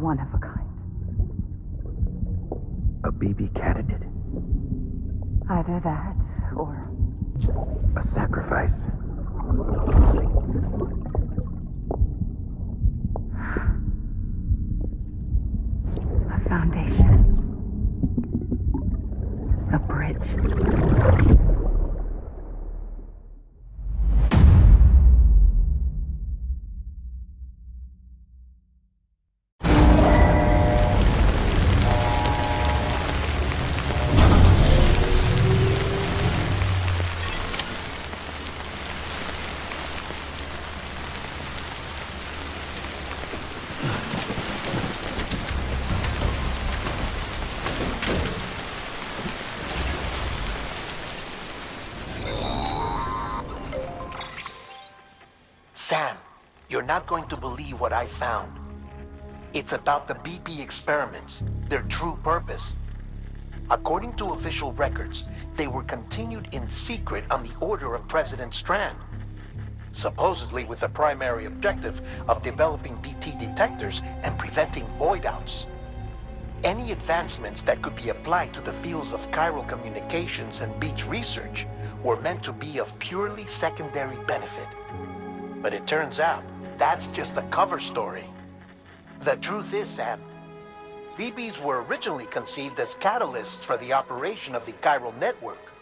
one of a kind. A BB candidate? Either that, or... a sacrifice? A foundation. A bridge. Sam, you're not going to believe what I found. It's about the BP experiments, their true purpose. According to official records, they were continued in secret on the order of President Strand, supposedly with the primary objective of developing BT detectors and preventing void-outs. Any advancements that could be applied to the fields of chiral communications and beach research were meant to be of purely secondary benefit. But it turns out, that's just a cover story. The truth is, Sam, BBs were originally conceived as catalysts for the operation of the chiral network.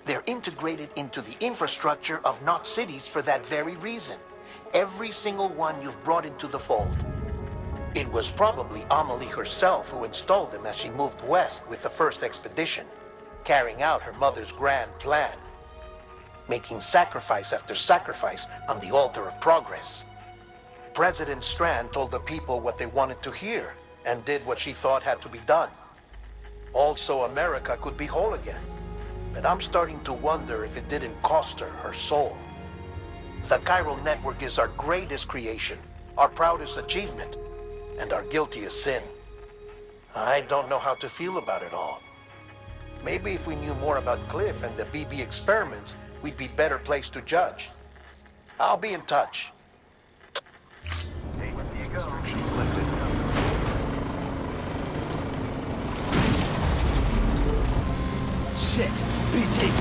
They're integrated into the infrastructure of Knot cities for that very reason. Every single one you've brought into the fold. It was probably Amelie herself who installed them as she moved west with the first expedition, carrying out her mother's grand plan. Making sacrifice after sacrifice on the altar of progress. President Strand told the people what they wanted to hear and did what she thought had to be done. Also, America could be whole again. But I'm starting to wonder if it didn't cost her her soul. The chiral network is our greatest creation, our proudest achievement, and our guiltiest sin. I don't know how to feel about it all. Maybe if we knew more about Cliff and the BB experiments, we'd be better placed to judge. I'll be in touch. Hey, here you go. Restrictions lifted. Shit! BT!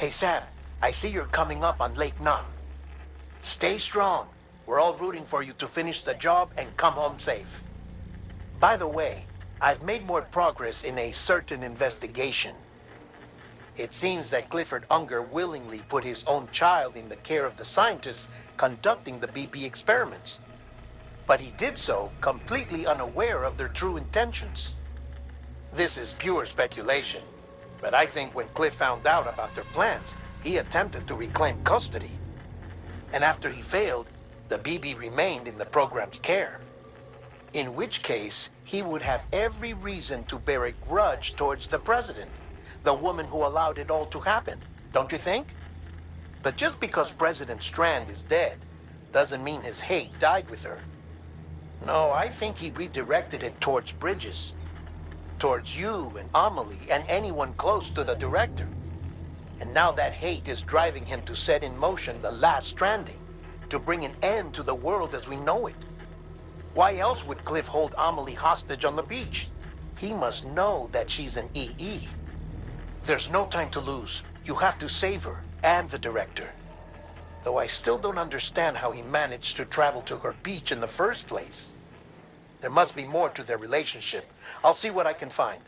Hey Sam, I see you're coming up on Lake None. Stay strong. We're all rooting for you to finish the job and come home safe. By the way, I've made more progress in a certain investigation. It seems that Clifford Unger willingly put his own child in the care of the scientists conducting the BP experiments. But he did so completely unaware of their true intentions. This is pure speculation, but I think when Cliff found out about their plans, he attempted to reclaim custody. And after he failed, the BB remained in the program's care. In which case, he would have every reason to bear a grudge towards the president, the woman who allowed it all to happen, don't you think? But just because President Strand is dead, doesn't mean his hate died with her. No, I think he redirected it towards Bridges. Towards you and Amelie and anyone close to the director. And now that hate is driving him to set in motion the last Stranding, to bring an end to the world as we know it. Why else would Cliff hold Amelie hostage on the beach? He must know that she's an EE. There's no time to lose. You have to save her and the director. Though I still don't understand how he managed to travel to her beach in the first place. There must be more to their relationship. I'll see what I can find.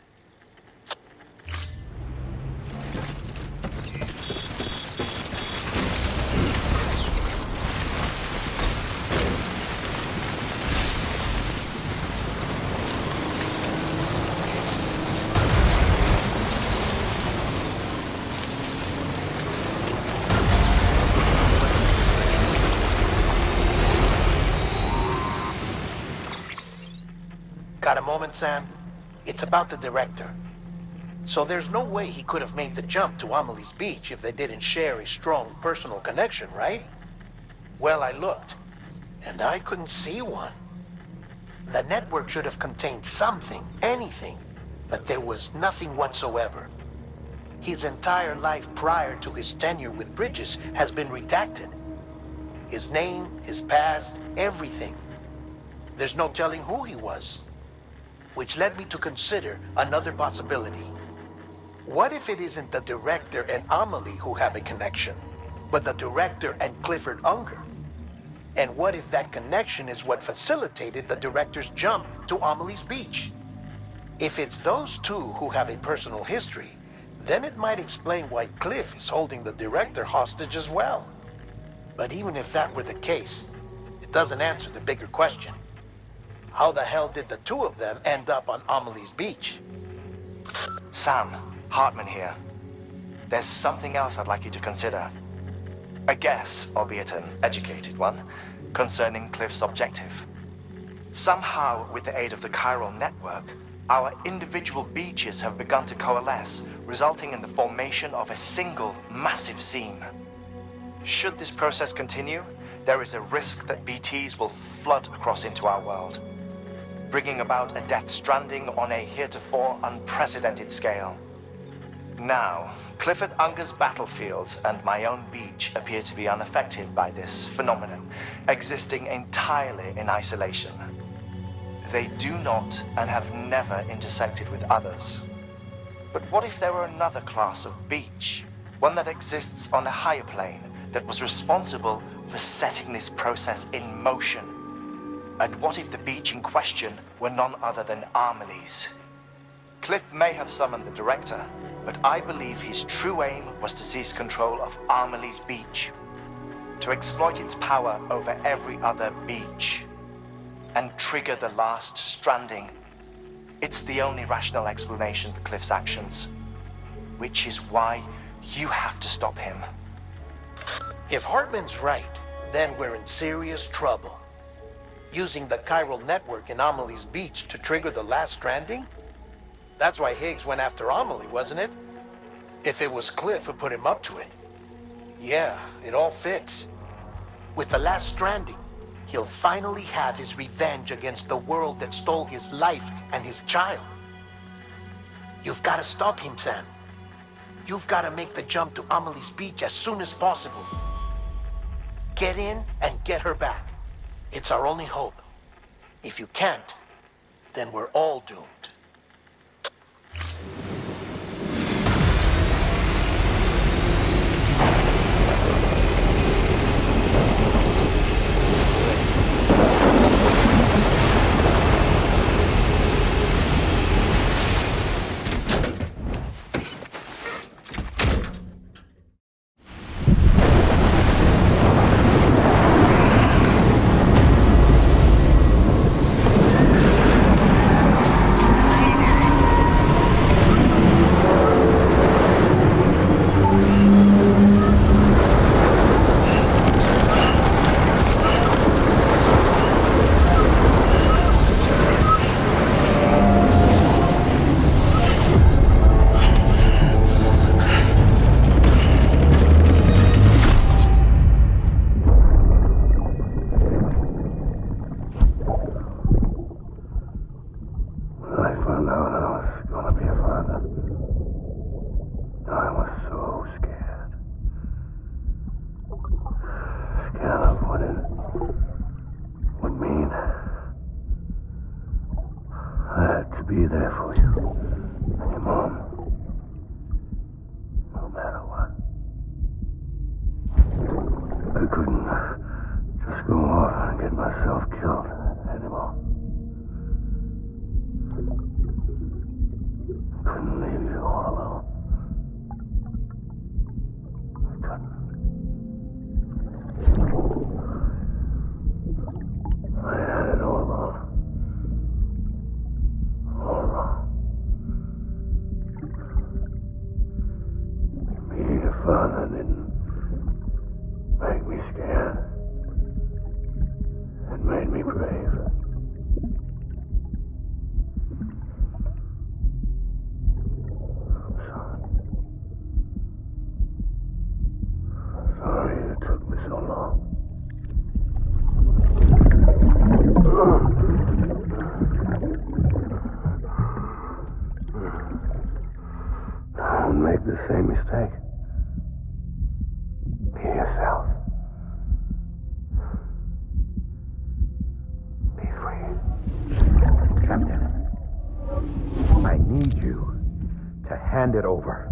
Got a moment, Sam? It's about the director. So there's no way he could have made the jump to Amelie's beach if they didn't share a strong personal connection, right? Well, I looked, and I couldn't see one. The network should have contained something, anything, but there was nothing whatsoever. His entire life prior to his tenure with Bridges has been redacted. His name, his past, everything. There's no telling who he was. Which led me to consider another possibility. What if it isn't the director and Amelie who have a connection, but the director and Clifford Unger? And what if that connection is what facilitated the director's jump to Amelie's beach? If it's those two who have a personal history, then it might explain why Cliff is holding the director hostage as well. But even if that were the case, it doesn't answer the bigger question. How the hell did the two of them end up on Amelie's beach? Sam, Hartman here. There's something else I'd like you to consider. A guess, albeit an educated one, concerning Cliff's objective. Somehow, with the aid of the chiral network, our individual beaches have begun to coalesce, resulting in the formation of a single massive seam. Should this process continue, there is a risk that BTs will flood across into our world, bringing about a death stranding on a heretofore unprecedented scale. Now, Clifford Unger's battlefields and my own beach appear to be unaffected by this phenomenon, existing entirely in isolation. They do not and have never intersected with others. But what if there were another class of beach, one that exists on a higher plane, that was responsible for setting this process in motion? And what if the beach in question were none other than Amelie's? Cliff may have summoned the director, but I believe his true aim was to seize control of Amelie's beach, to exploit its power over every other beach, and trigger the last Stranding. It's the only rational explanation for Cliff's actions, which is why you have to stop him. If Hartman's right, then we're in serious trouble. Using the chiral network in Amelie's beach to trigger the last Stranding? That's why Higgs went after Amelie, wasn't it? If it was Cliff who put him up to it. Yeah, it all fits. With the last Stranding, he'll finally have his revenge against the world that stole his life and his child. You've got to stop him, Sam. You've got to make the jump to Amelie's beach as soon as possible. Get in and get her back. It's our only hope. If you can't, then we're all doomed. there for you. And your mom. No matter what. I couldn't just go off and get myself killed anymore. Couldn't leave you all alone. I couldn't. I had it all wrong. All wrong. Being a father didn't make me scared. It made me brave. I'm sorry. Sorry it took me so long. Don't make the same mistake. Be yourself. Be free. Captain, I need you to hand it over.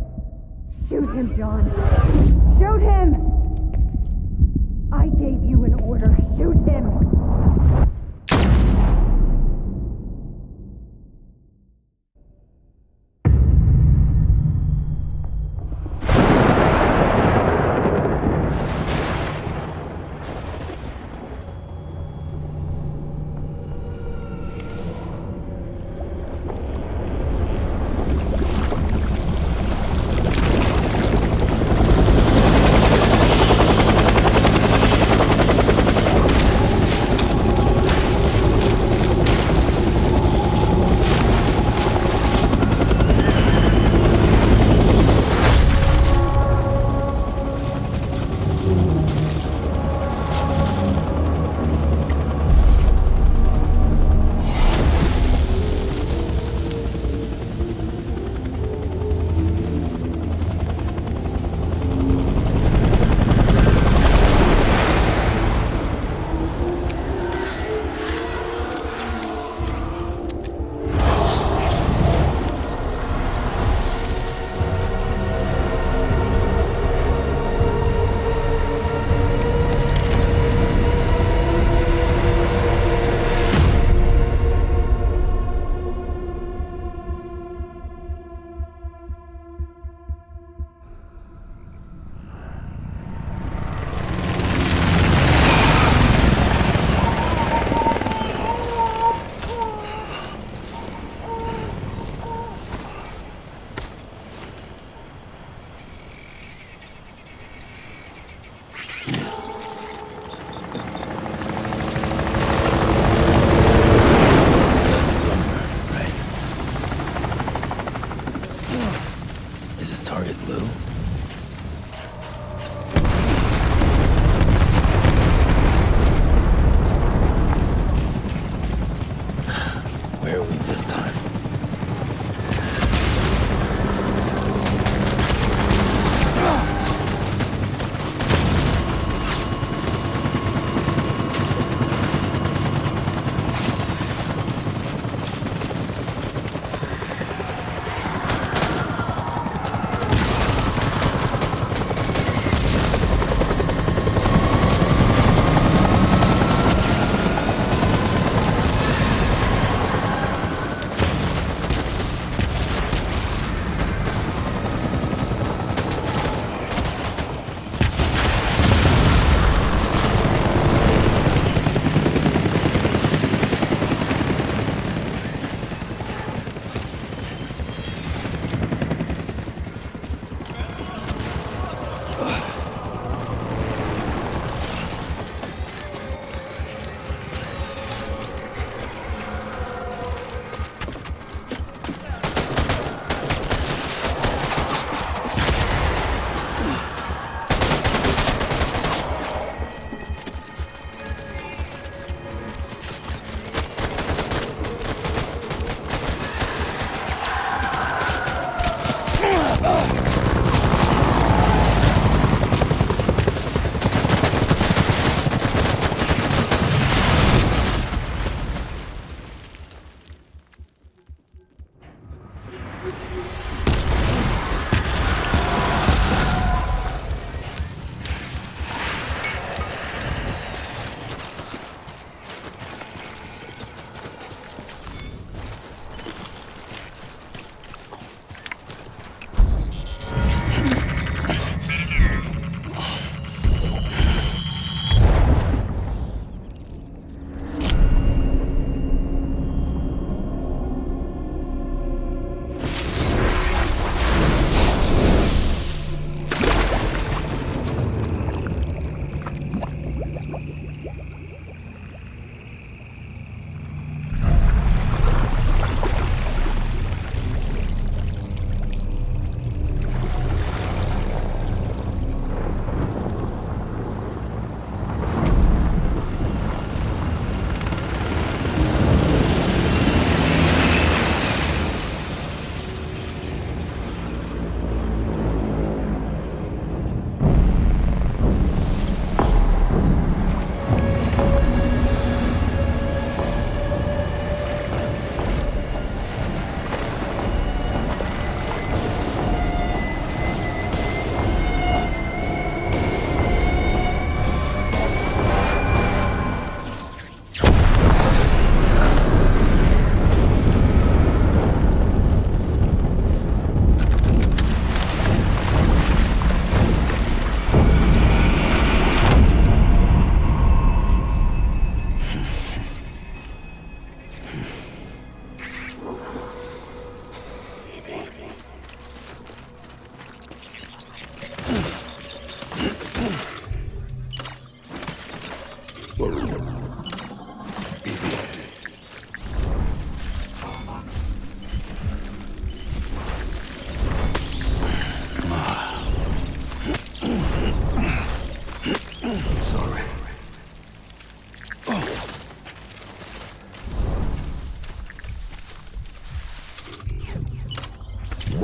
Shoot him, John. Shoot him! I gave you an order. Shoot him!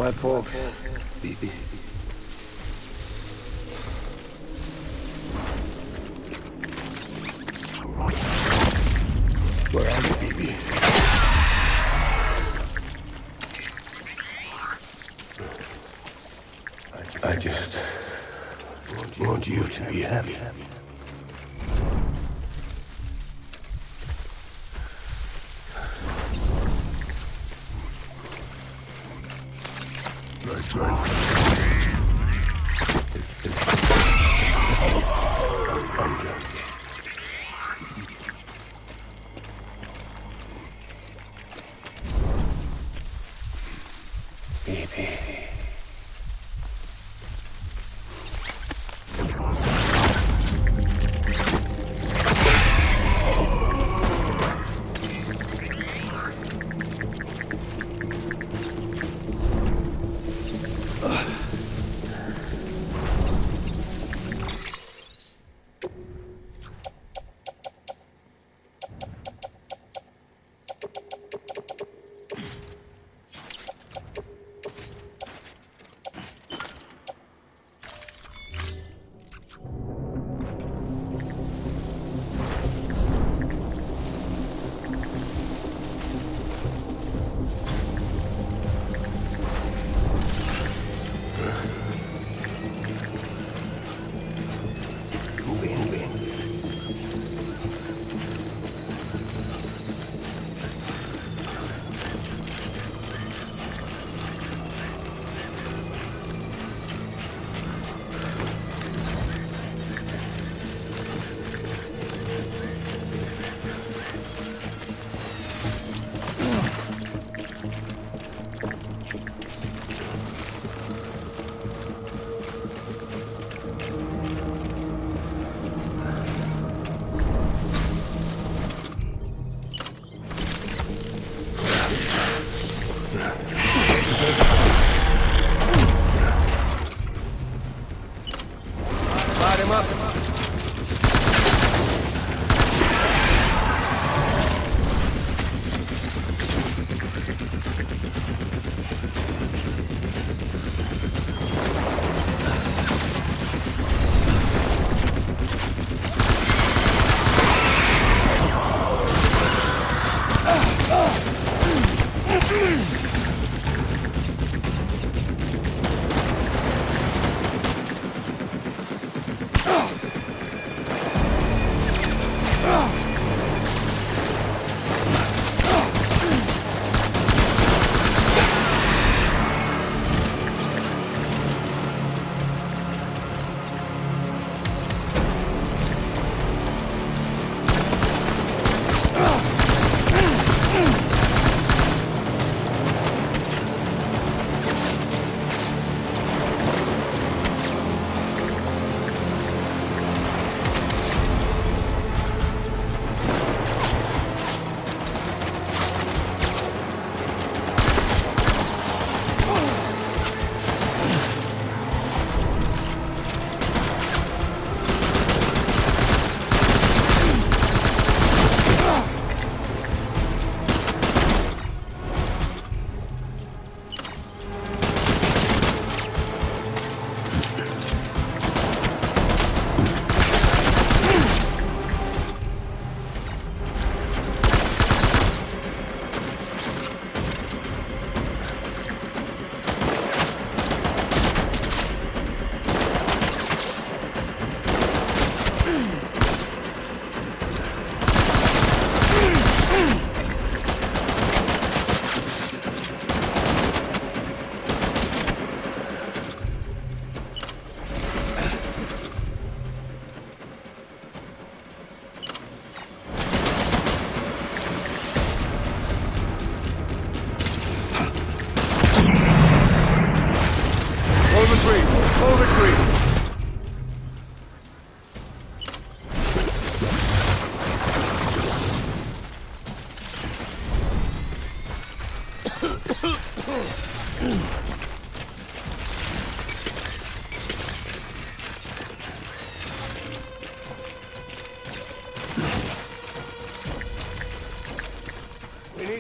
my fault. BB. Where are you, BB? I just want you to be happy. Right. Baby.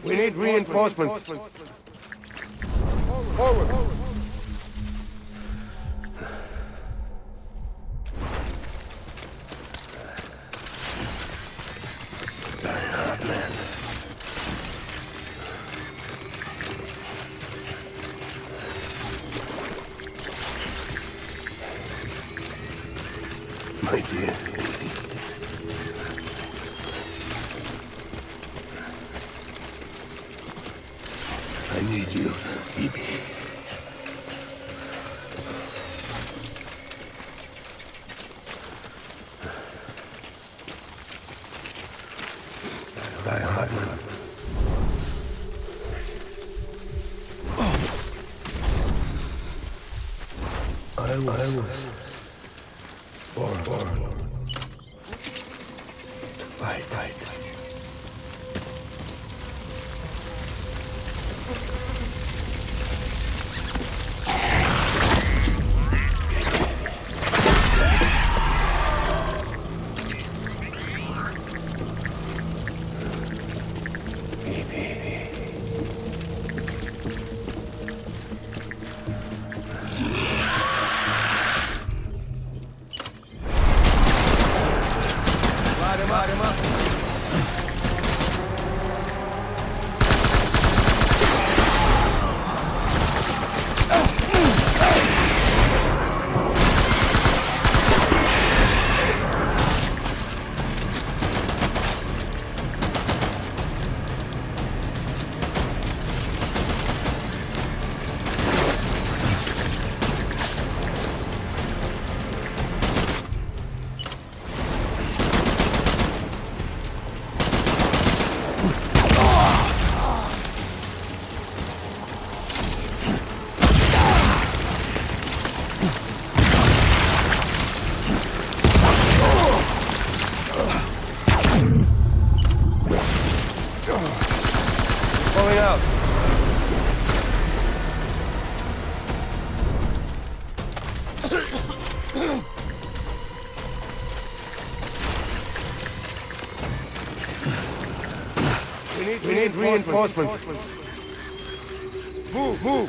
We need reinforcements. My dear. I need you, Evie. Thy Hartman. I was born to fight. Pulling out. We need reinforcements. Move.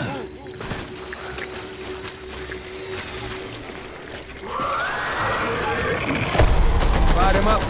Light him up.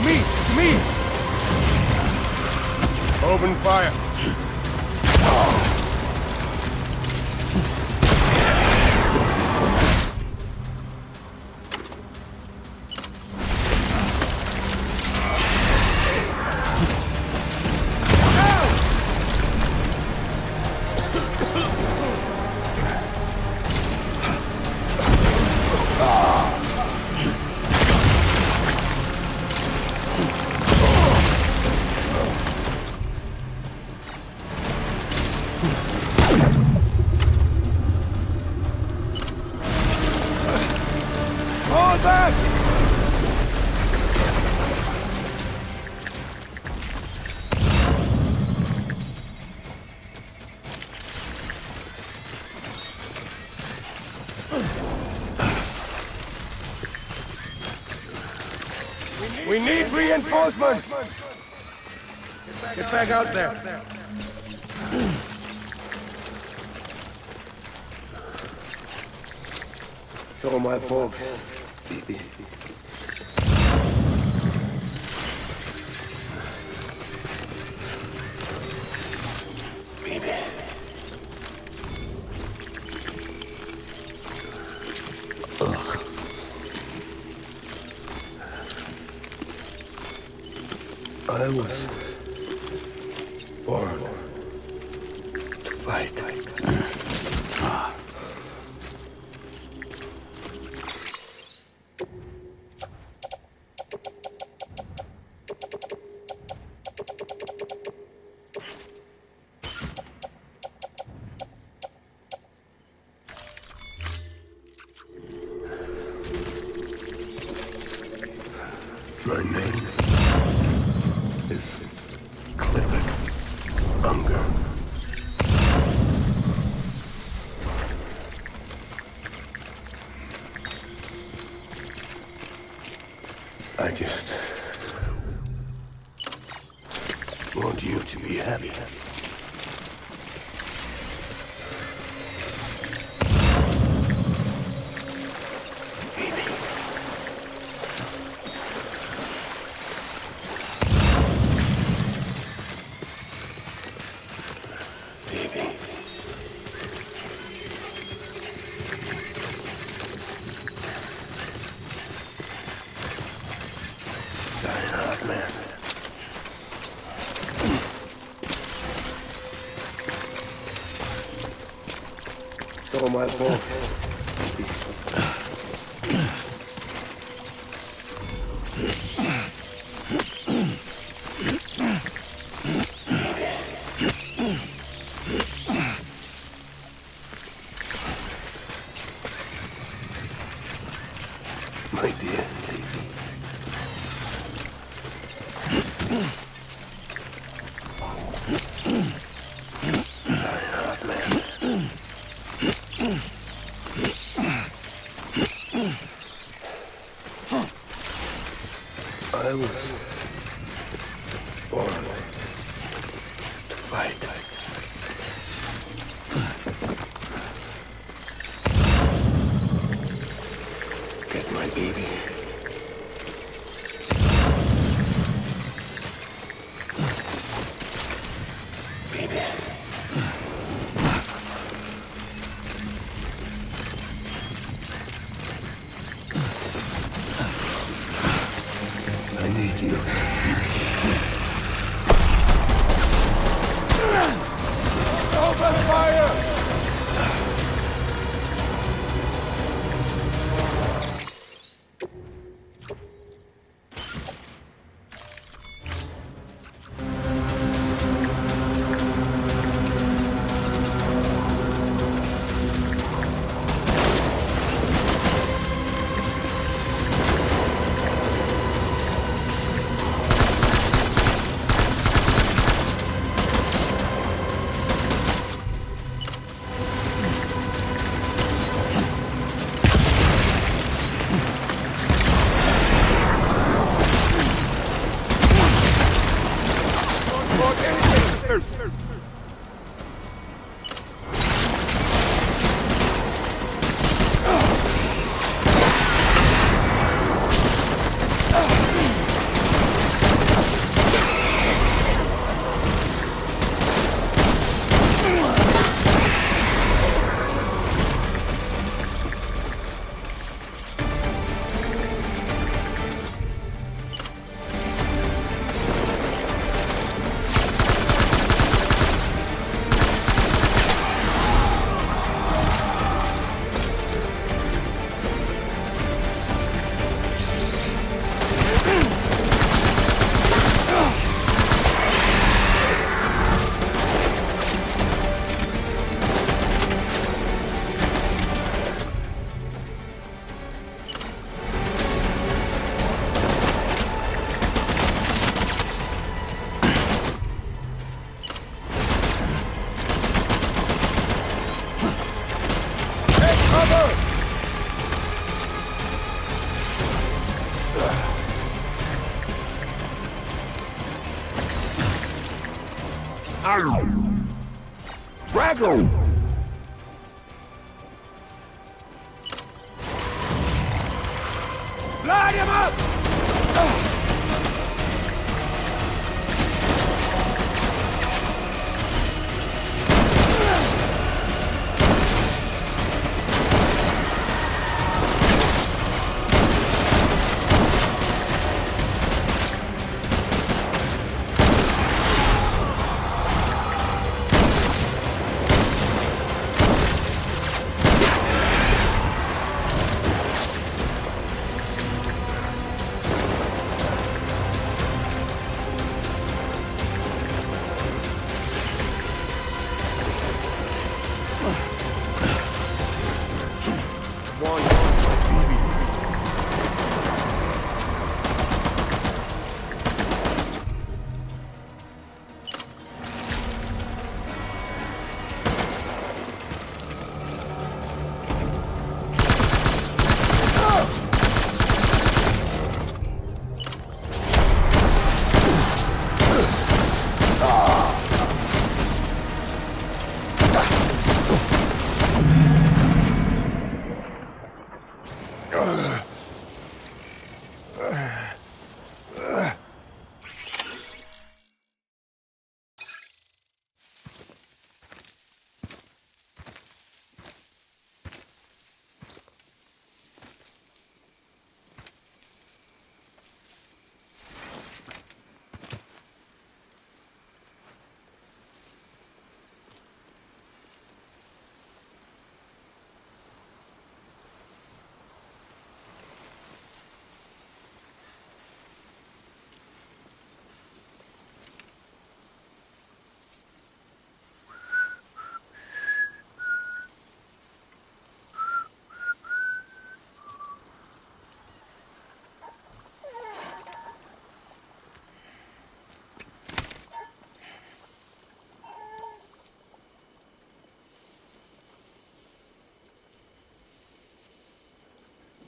Me! Open fire. We need reinforcements! Get back out there. So my folks. Baby. I was born to fight. My name is Clifford Unger. I just want you to be happy. Baby. Baby. Dying hard, man. So my fault. My dear baby. Dying hard, man. I was born to fight. Get my baby. Baby. I need you. Open fire! Drago! Light him up!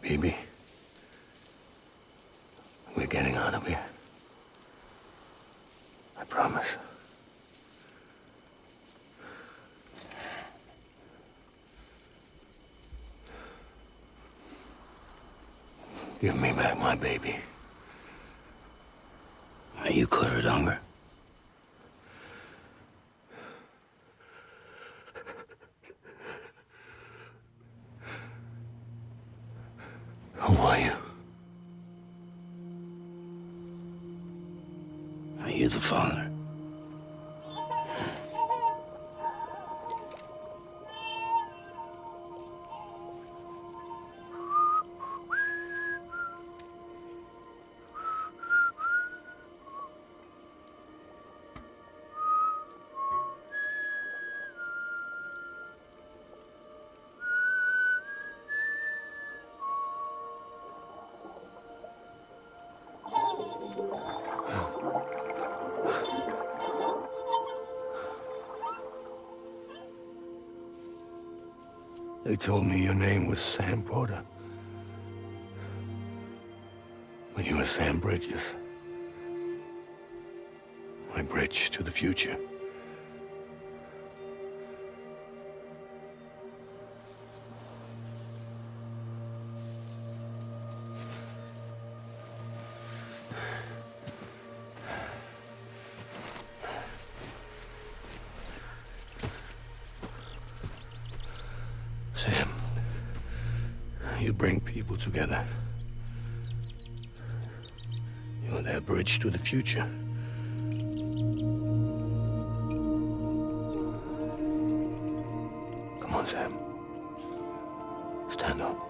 Baby, we're getting out of here. I promise. Give me back my baby. Are you cleared, hunger? Who are you? Are you the father? They told me your name was Sam Porter. But you were Sam Bridges. My bridge to the future. Sam, you bring people together. You're their bridge to the future. Come on, Sam. Stand up.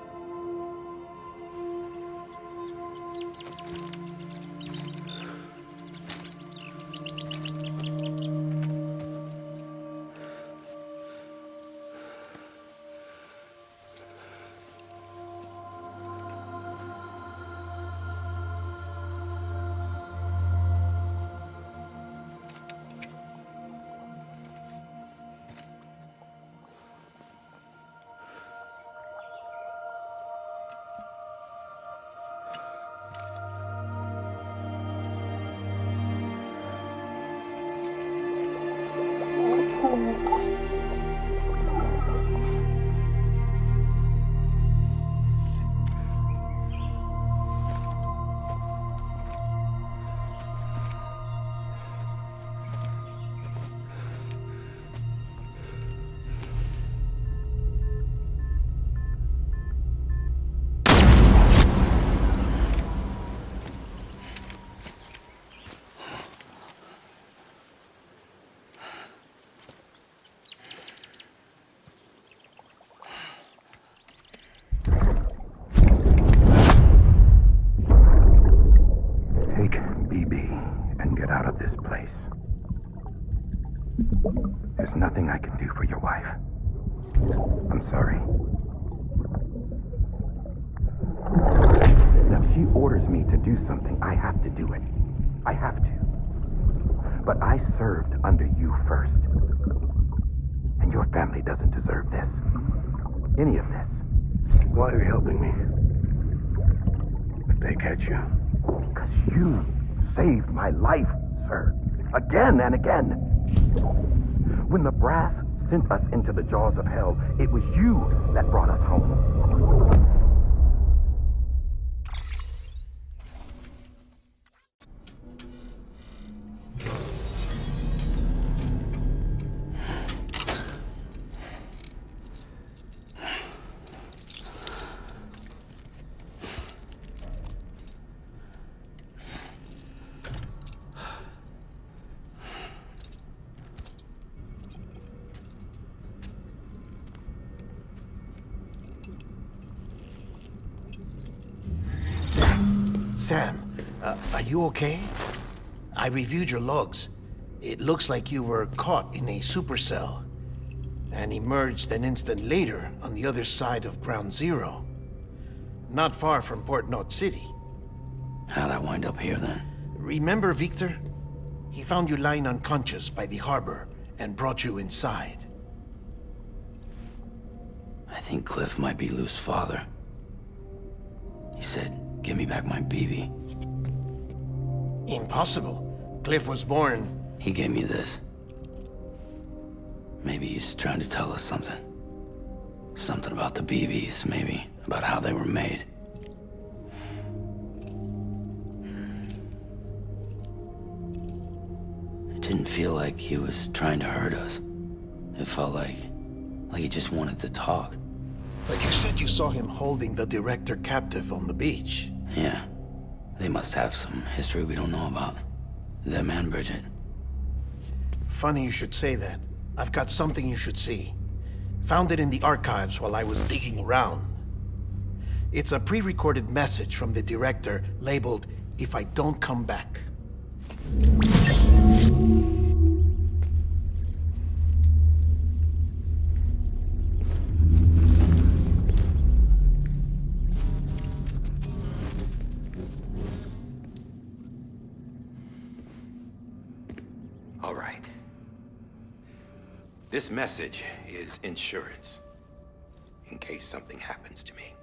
Why are you helping me? If they catch you. Because you saved my life, sir. Again and again. When the brass sent us into the jaws of hell, it was you that brought us home. Sam, are you okay? I reviewed your logs. It looks like you were caught in a supercell and emerged an instant later on the other side of Ground Zero. Not far from Port Knot City. How'd I wind up here then? Remember Victor? He found you lying unconscious by the harbor and brought you inside. I think Cliff might be Lou's father. He said, "Give me back my BB." Impossible. Cliff was born... He gave me this. Maybe he's trying to tell us something. Something about the BBs, maybe. About how they were made. It didn't feel like he was trying to hurt us. It felt like he just wanted to talk. But you said you saw him holding the director captive on the beach. Yeah. They must have some history we don't know about. Them and Bridget. Funny you should say that. I've got something you should see. Found it in the archives while I was digging around. It's a pre-recorded message from the director labeled, "If I don't come back." All right. This message is insurance, in case something happens to me.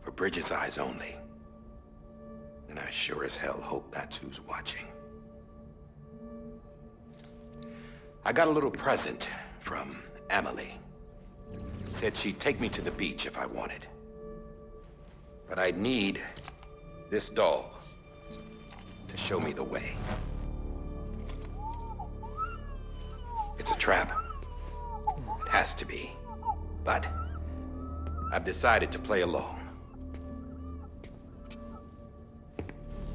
For Bridget's eyes only. And I sure as hell hope that's who's watching. I got a little present from Emily. Said she'd take me to the beach if I wanted. But I'd need this doll to show me the way. It's a trap. It has to be. But I've decided to play along.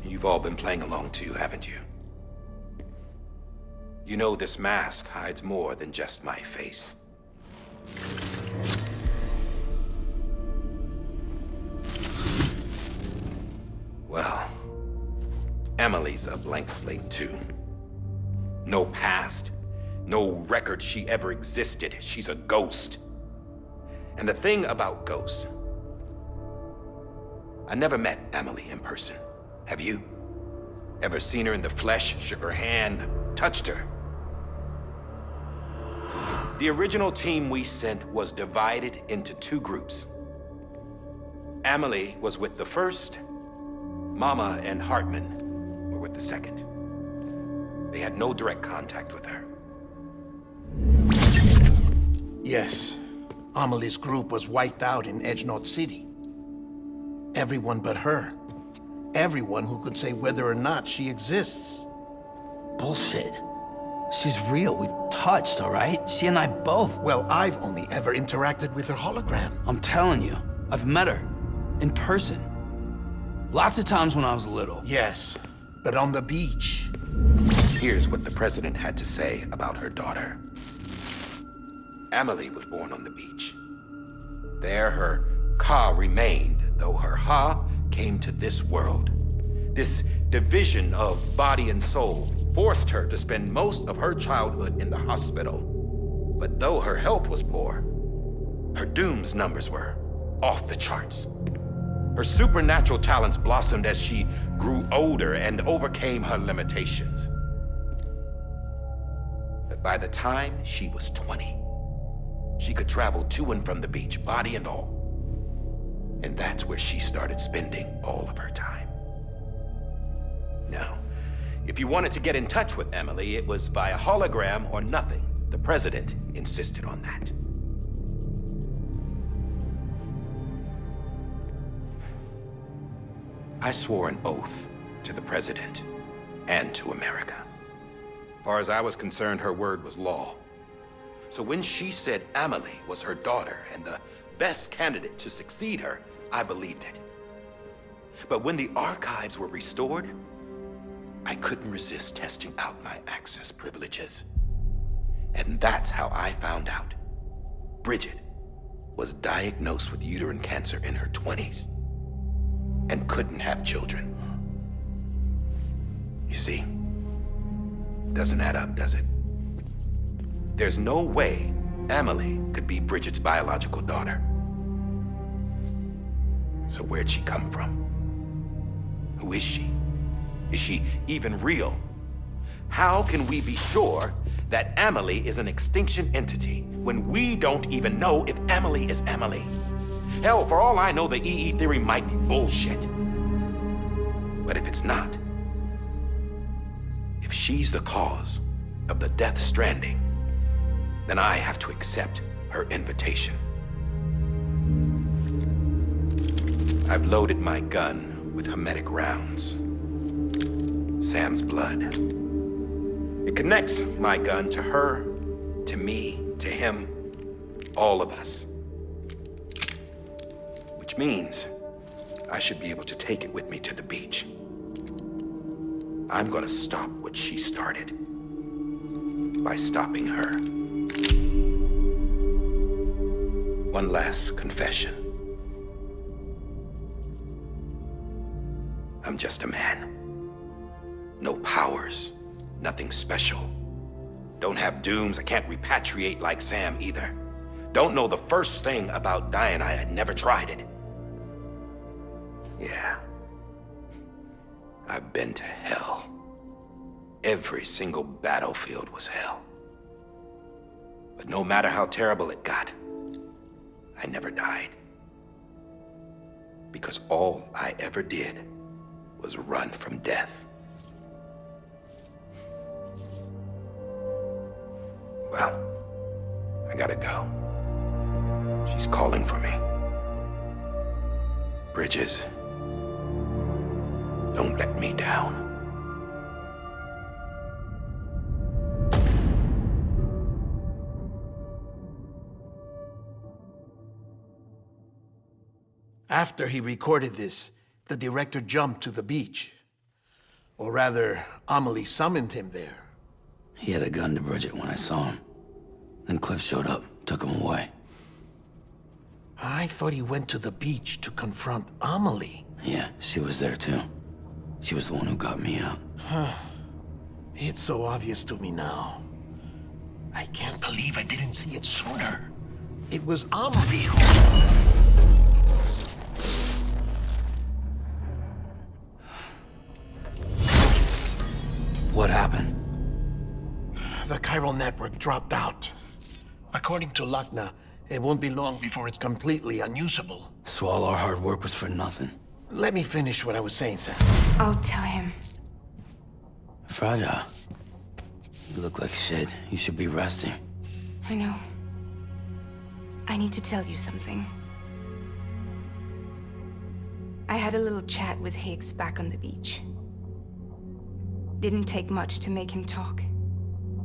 You've all been playing along too, haven't you? You know this mask hides more than just my face. Well, Emily's a blank slate too. No past. No record she ever existed. She's a ghost. And the thing about ghosts, I never met Emily in person. Have you? Ever seen her in the flesh, shook her hand, touched her? The original team we sent was divided into two groups. Emily was with the first. Mama and Hartman were with the second. They had no direct contact with her. Yes. Amelie's group was wiped out in Edge Knot City. Everyone but her. Everyone who could say whether or not she exists. Bullshit. She's real. We've touched, all right? She and I both. Well, I've only ever interacted with her hologram. I'm telling you, I've met her. In person. Lots of times when I was little. Yes, but on the beach. Here's what the president had to say about her daughter. Emily was born on the beach. There her Ka remained, though her Ha came to this world. This division of body and soul forced her to spend most of her childhood in the hospital. But though her health was poor, her Doom's numbers were off the charts. Her supernatural talents blossomed as she grew older and overcame her limitations. But by the time she was 20, she could travel to and from the beach, body and all. And that's where she started spending all of her time. Now, if you wanted to get in touch with Emily, it was via hologram or nothing. The president insisted on that. I swore an oath to the president and to America. As far as I was concerned, her word was law. So when she said Amelie was her daughter and the best candidate to succeed her, I believed it. But when the archives were restored, I couldn't resist testing out my access privileges. And that's how I found out Bridget was diagnosed with uterine cancer in her 20s and couldn't have children. You see, doesn't add up, does it? There's no way Amelie could be Bridget's biological daughter. So where'd she come from? Who is she? Is she even real? How can we be sure that Amelie is an extinction entity when we don't even know if Amelie is Amelie? Hell, for all I know, the EE theory might be bullshit. But if it's not, if she's the cause of the death stranding, then I have to accept her invitation. I've loaded my gun with hermetic rounds. Sam's blood. It connects my gun to her, to me, to him, all of us. Which means I should be able to take it with me to the beach. I'm gonna stop what she started by stopping her. One last confession. I'm just a man. No powers, nothing special. Don't have dooms, I can't repatriate like Sam either. Don't know the first thing about dying, I had never tried it. Yeah. I've been to hell. Every single battlefield was hell. But no matter how terrible it got, I never died. Because all I ever did was run from death. Well, I gotta go. She's calling for me. Bridges, don't let me down. After he recorded this, the director jumped to the beach. Or rather, Amelie summoned him there. He had a gun to Bridget when I saw him. Then Cliff showed up, took him away. I thought he went to the beach to confront Amelie. Yeah, she was there too. She was the one who got me out. It's so obvious to me now. I can't believe I didn't see it sooner. It was Amelie who... What happened? The chiral network dropped out. According to Lakna, it won't be long before it's completely unusable. So all our hard work was for nothing. Let me finish what I was saying, Sam. I'll tell him. Fragile. You look like shit. You should be resting. I know. I need to tell you something. I had a little chat with Higgs back on the beach. Didn't take much to make him talk.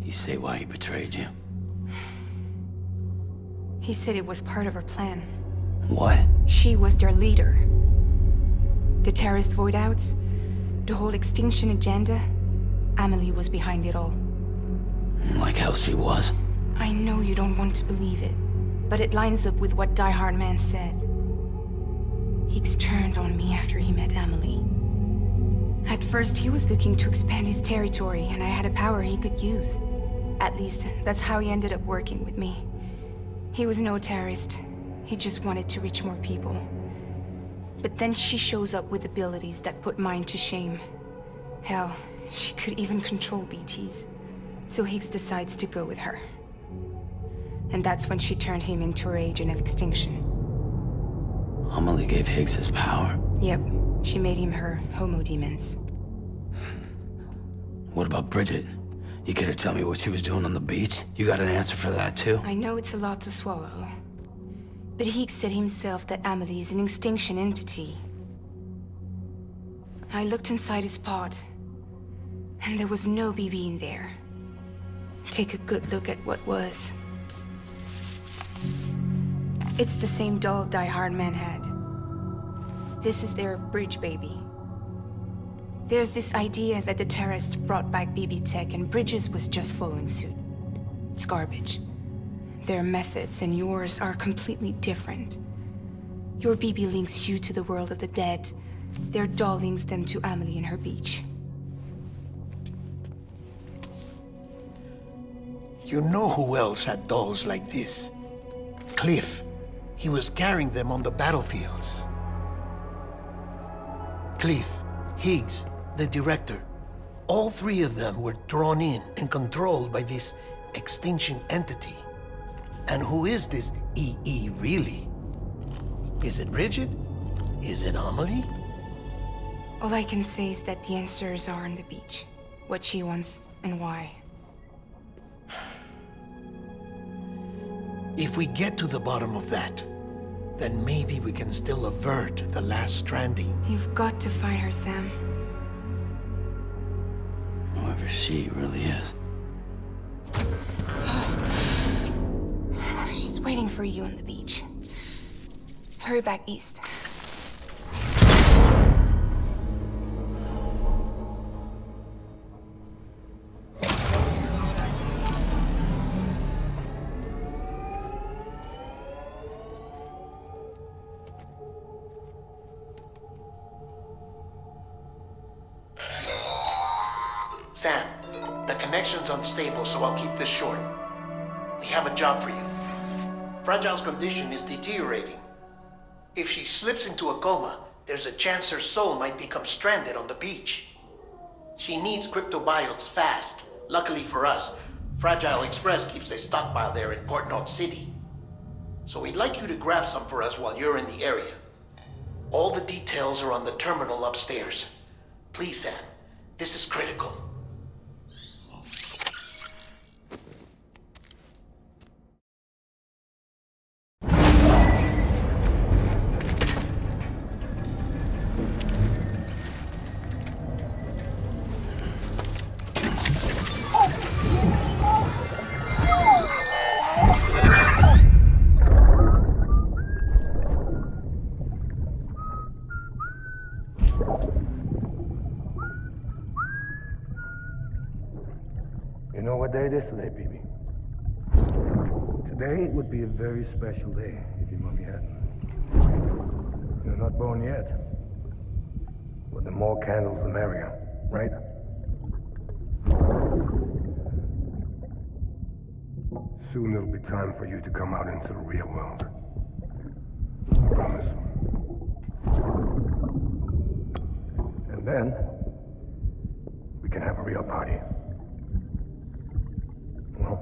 You say why he betrayed you? He said it was part of her plan. What? She was their leader. The terrorist void-outs, the whole extinction agenda, Amelie was behind it all. Like hell she was. I know you don't want to believe it, but it lines up with what Die Hard Man said. Higgs turned on me after he met Amelie. At first, he was looking to expand his territory, and I had a power he could use. At least, that's how he ended up working with me. He was no terrorist. He just wanted to reach more people. But then she shows up with abilities that put mine to shame. Hell, she could even control BTs. So Higgs decides to go with her. And that's when she turned him into her agent of extinction. Amelie gave Higgs his power? Yep, she made him her homo demons. What about Bridget? You care to tell me what she was doing on the beach? You got an answer for that, too? I know it's a lot to swallow. But Higgs said himself that Amelie is an extinction entity. I looked inside his pod, and there was no BB in there. Take a good look at what was. It's the same doll Die Hard Man had. This is their bridge baby. There's this idea that the terrorists brought back BB tech and Bridges was just following suit. It's garbage. Their methods and yours are completely different. Your BB links you to the world of the dead. Their doll links them to Amelie and her beach. You know who else had dolls like this? Cliff. He was carrying them on the battlefields. Cliff, Higgs, the director. All three of them were drawn in and controlled by this extinction entity. And who is this EE really? Is it Bridget? Is it Amelie? All I can say is that the answers are on the beach. What she wants and why. If we get to the bottom of that, then maybe we can still avert the last stranding. You've got to find her, Sam. Whoever she really is. She's waiting for you on the beach. Hurry back east. Sam, the connection's unstable, so I'll keep this short. We have a job for you. Fragile's condition is deteriorating. If she slips into a coma, there's a chance her soul might become stranded on the beach. She needs cryptobiotes fast. Luckily for us, Fragile Express keeps a stockpile there in Port North City. So we'd like you to grab some for us while you're in the area. All the details are on the terminal upstairs. Please, Sam, this is critical. You know what day it is today, BB? Today would be a very special day if your mommy hadn't. You're not born yet. But the more candles, the merrier, right? Soon it'll be time for you to come out into the real world. I promise. And then, we can have a real party. Well,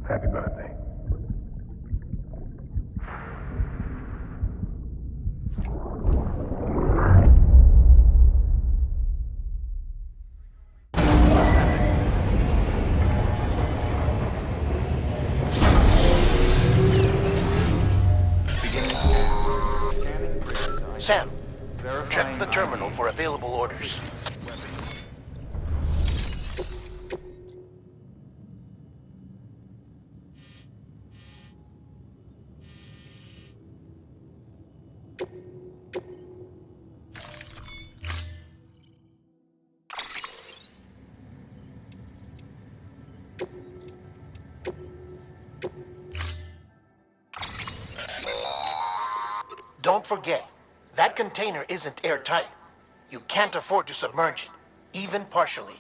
happy birthday. Sam, check the terminal for available orders. Don't forget, that container isn't airtight. You can't afford to submerge it, even partially.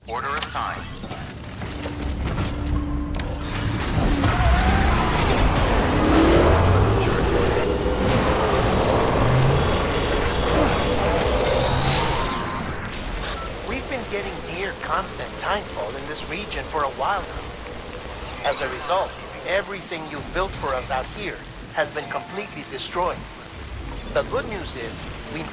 Order assigned. nightfall in this region for a while now. As a result, everything you've built for us out here has been completely destroyed. The good news is, we...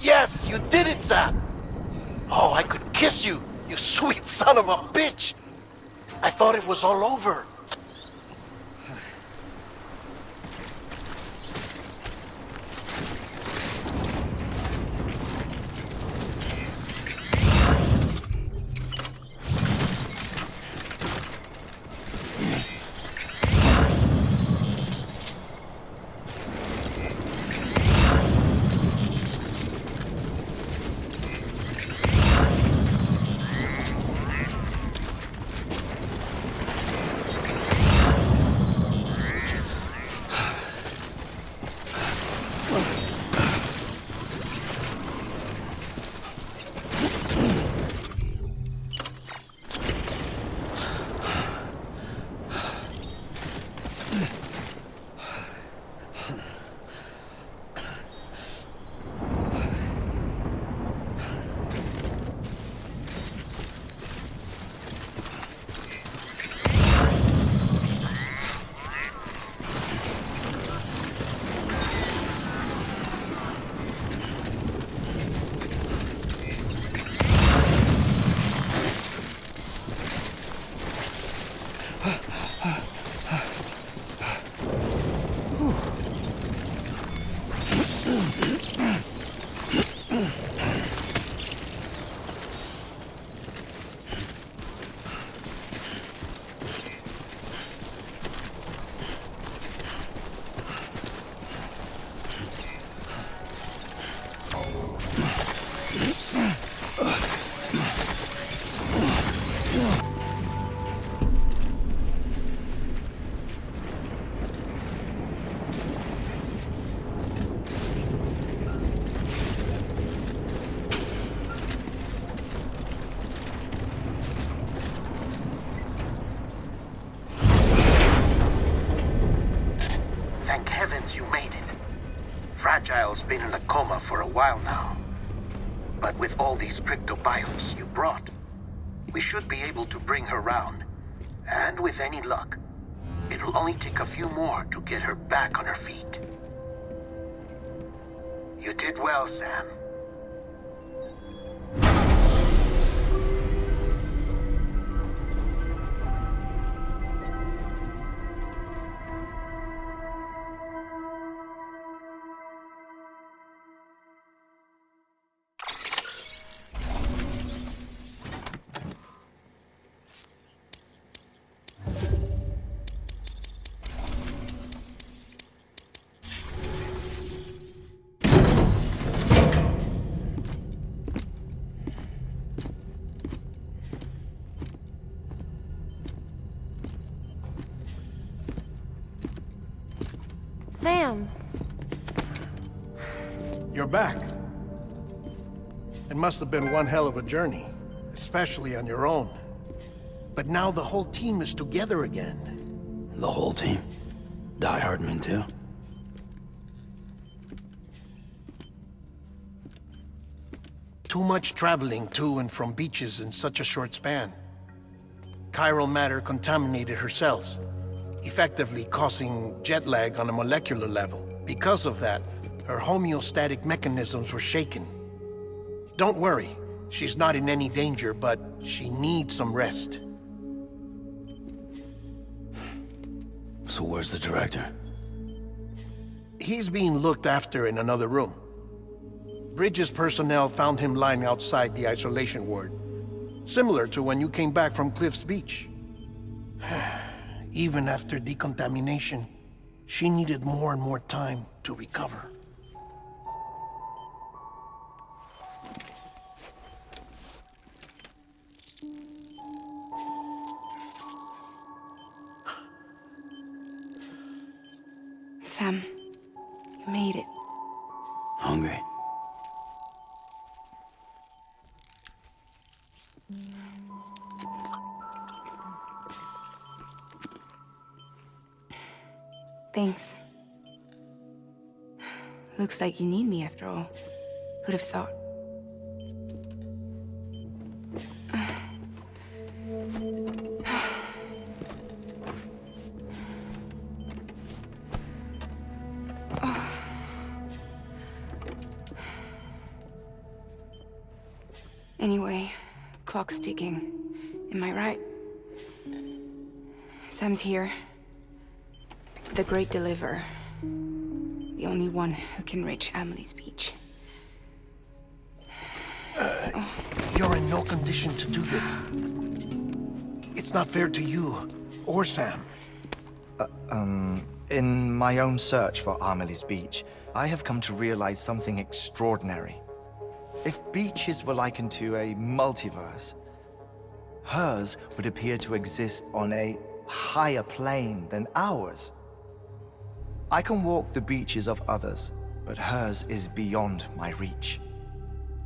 Yes, you did it, Sam! Oh, I could kiss you, you sweet son of a bitch! I thought it was all over. Thank heavens you made it. Fragile's been in a coma for a while now. But with all these cryptobiotes you brought, we should be able to bring her round. And with any luck, it'll only take a few more to get her back on her feet. You did well, Sam. Sam! You're back. It must have been one hell of a journey, especially on your own. But now the whole team is together again. The whole team? Die Hardman too? Too much traveling to and from beaches in such a short span. Chiral matter contaminated her cells, effectively causing jet lag on a molecular level. Because of that, her homeostatic mechanisms were shaken. Don't worry, she's not in any danger, but she needs some rest. So where's the director? He's being looked after in another room. Bridges personnel found him lying outside the isolation ward, similar to when you came back from Cliff's Beach. Even after decontamination, she needed more and more time to recover. Sam, you made it. Hungry? Thanks. Looks like you need me after all. Who'd have thought? clock's ticking. Am I right? Sam's here. The Great Deliverer. The only one who can reach Amelie's beach. You're in no condition to do this. It's not fair to you, or Sam. In my own search for Amelie's beach, I have come to realize something extraordinary. If beaches were likened to a multiverse, hers would appear to exist on a higher plane than ours. I can walk the beaches of others, but hers is beyond my reach.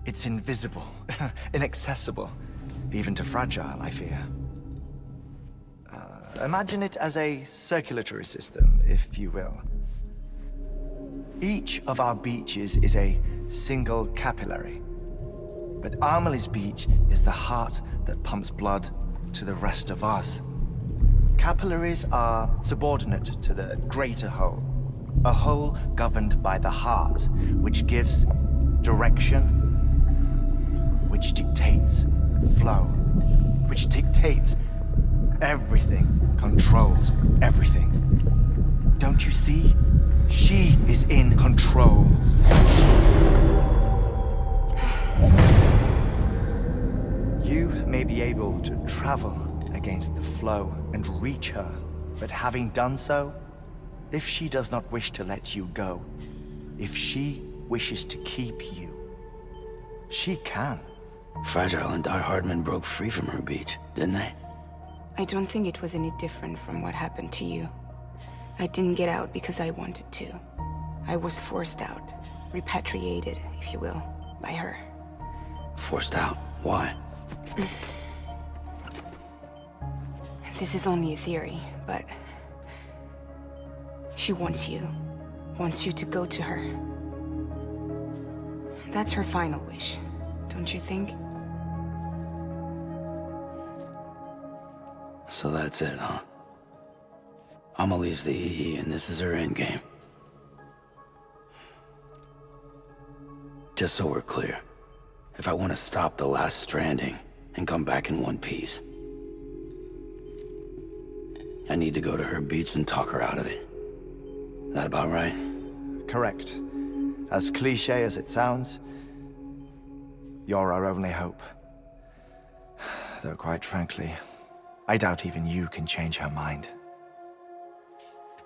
It's invisible, inaccessible, even to fragile, I fear. Imagine it as a circulatory system, if you will. Each of our beaches is a single capillary, but Amelie's beach is the heart that pumps blood to the rest of us. Capillaries are subordinate to the greater whole, a whole governed by the heart, which gives direction, which dictates flow, which dictates everything, controls everything. Don't you see? She is in control. You may be able to travel against the flow and reach her, but having done so, if she does not wish to let you go, if she wishes to keep you, she can. Fragile and Die Hardman broke free from her beach, didn't they? I don't think it was any different from what happened to you. I didn't get out because I wanted to. I was forced out. Repatriated, if you will, by her. Forced out? Why? This is only a theory, but... she wants you. Wants you to go to her. That's her final wish, don't you think? So that's it, huh? Amelie's the EE, and this is her endgame. Just so we're clear, if I want to stop the last Stranding and come back in one piece, I need to go to her beach and talk her out of it. That about right? Correct. As cliché as it sounds, you're our only hope. Though quite frankly, I doubt even you can change her mind.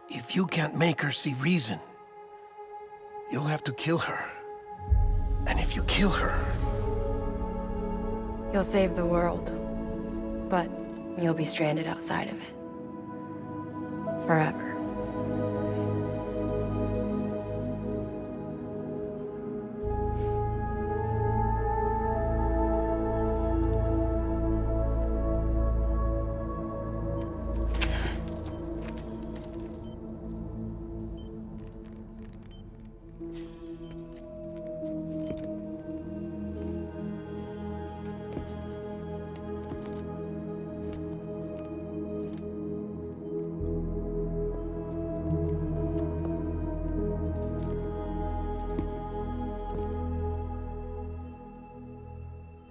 If you can't make her see reason, you'll have to kill her. And if you kill her... You'll save the world, but you'll be stranded outside of it. Forever.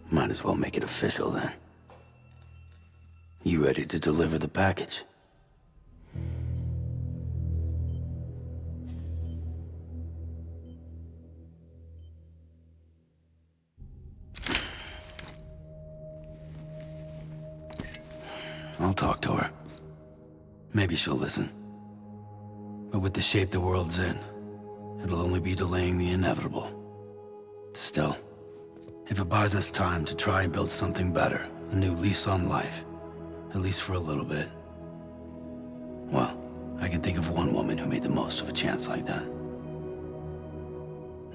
Might as well make it official then. You ready to deliver the package? I'll talk to her. Maybe she'll listen. But with the shape the world's in, it'll only be delaying the inevitable. Still, if it buys us time to try and build something better, a new lease on life, at least for a little bit, well, I can think of one woman who made the most of a chance like that.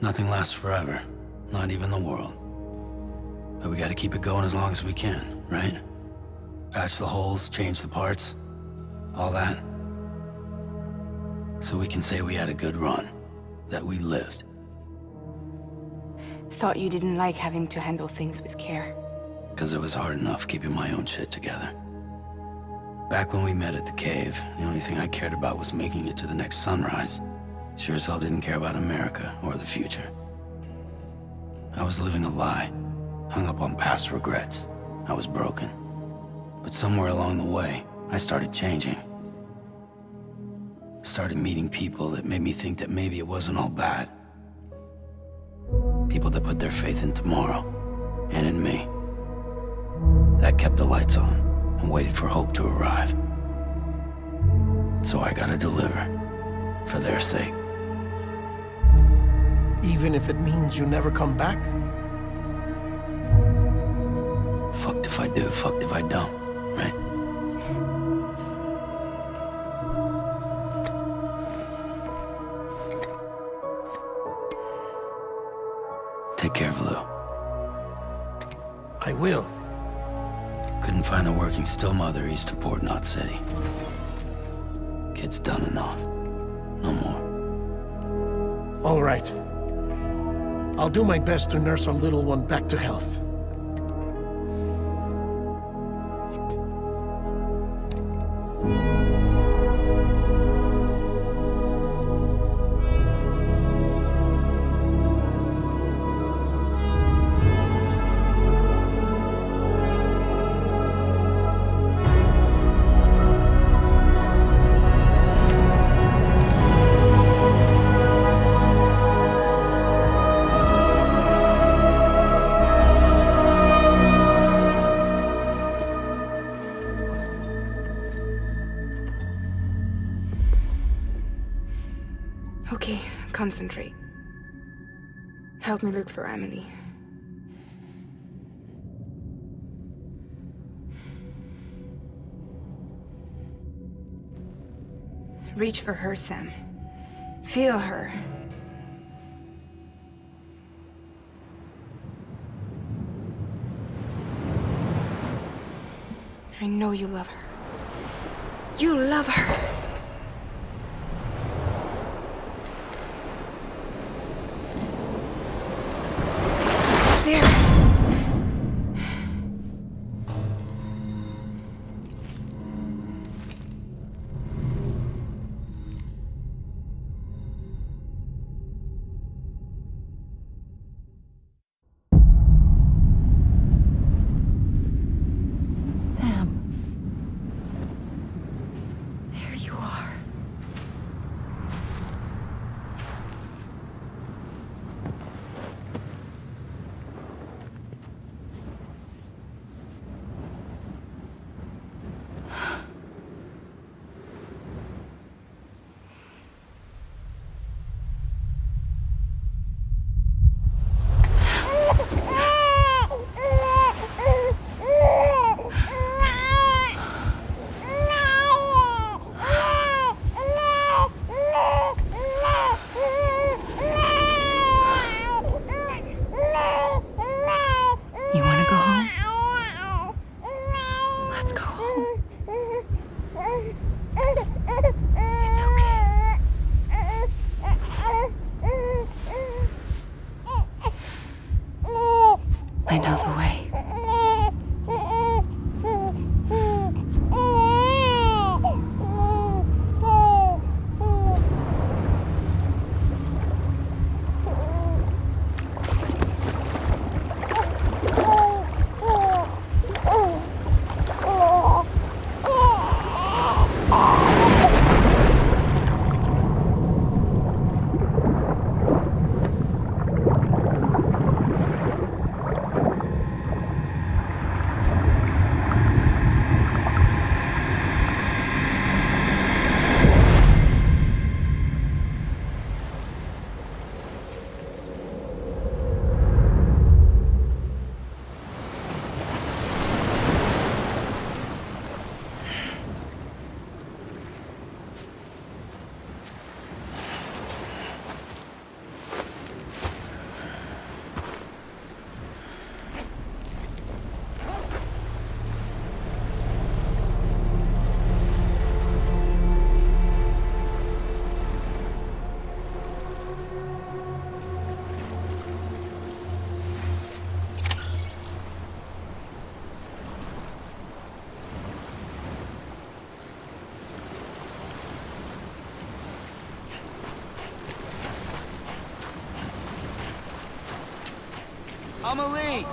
Nothing lasts forever, not even the world. But we gotta keep it going as long as we can, right? Patch the holes, change the parts, all that. So we can say we had a good run, that we lived. Thought you didn't like having to handle things with care. 'Cause it was hard enough keeping my own shit together. Back when we met at the cave, the only thing I cared about was making it to the next sunrise. Sure as hell didn't care about America or the future. I was living a lie, hung up on past regrets, I was broken. But somewhere along the way, I started changing. Started meeting people that made me think that maybe it wasn't all bad. People that put their faith in tomorrow, and in me. That kept the lights on, and waited for hope to arrive. So I gotta deliver, for their sake. Even if it means you never come back? Fucked if I do, fucked if I don't, right? Take care of Lou. I will. Couldn't find a working still mother east of Port Knot City. Kid's done enough. No more. All right. I'll do my best to nurse our little one back to health. Okay, concentrate. Help me look for Emily. Reach for her, Sam. Feel her. I know you love her. You love her! I know the way. Amelie!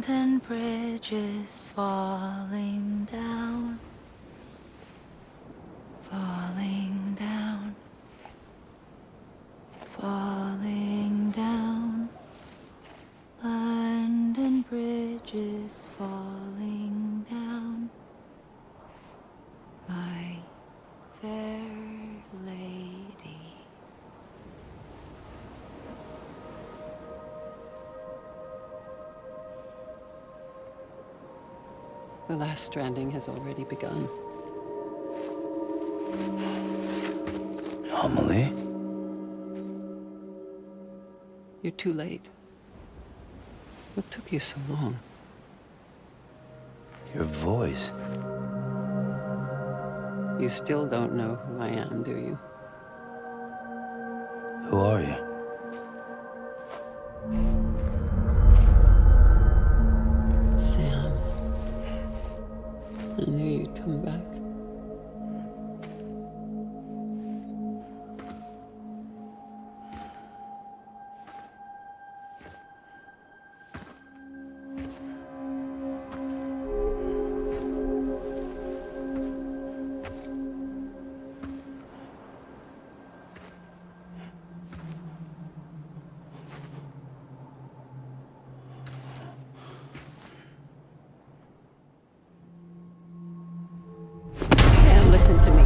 and bridges falling down, falling down, falling down. London Bridge is falling down, my fair lady. The last stranding has already begun. Amelie? You're too late. What took you so long? Your voice. You still don't know who I am, do you? Who are you? Sam. I knew you'd come back. Sam, listen to me.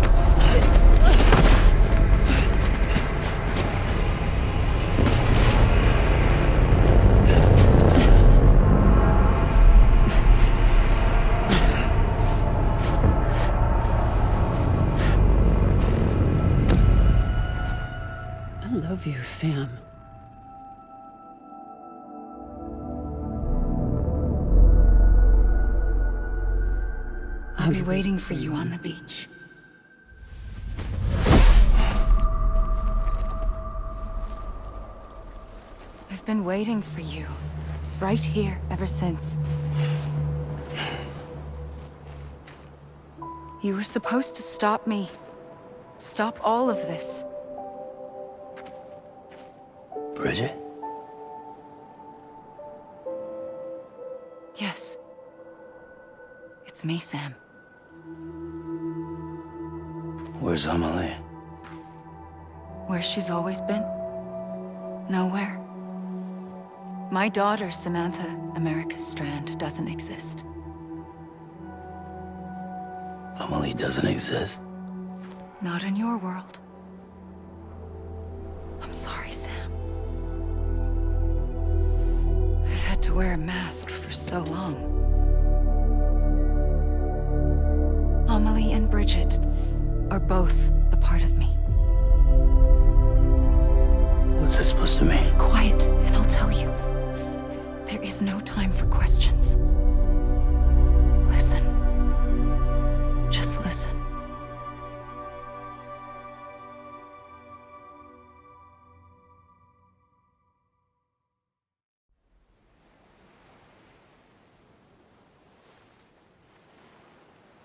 I love you, Sam. I'll be waiting for you on the beach. I've been waiting for you, right here, ever since. You were supposed to stop me. Stop all of this. Bridget? Yes. It's me, Sam. Where's Amelie? Where she's always been. Nowhere. My daughter, Samantha America Strand, doesn't exist. Amelie doesn't exist? Not in your world. I'm sorry, Sam. I've had to wear a mask for so long. Amelie and Bridget are both a part of me. What's this supposed to mean? Quiet, and I'll tell you. There is no time for questions. Listen. Just listen.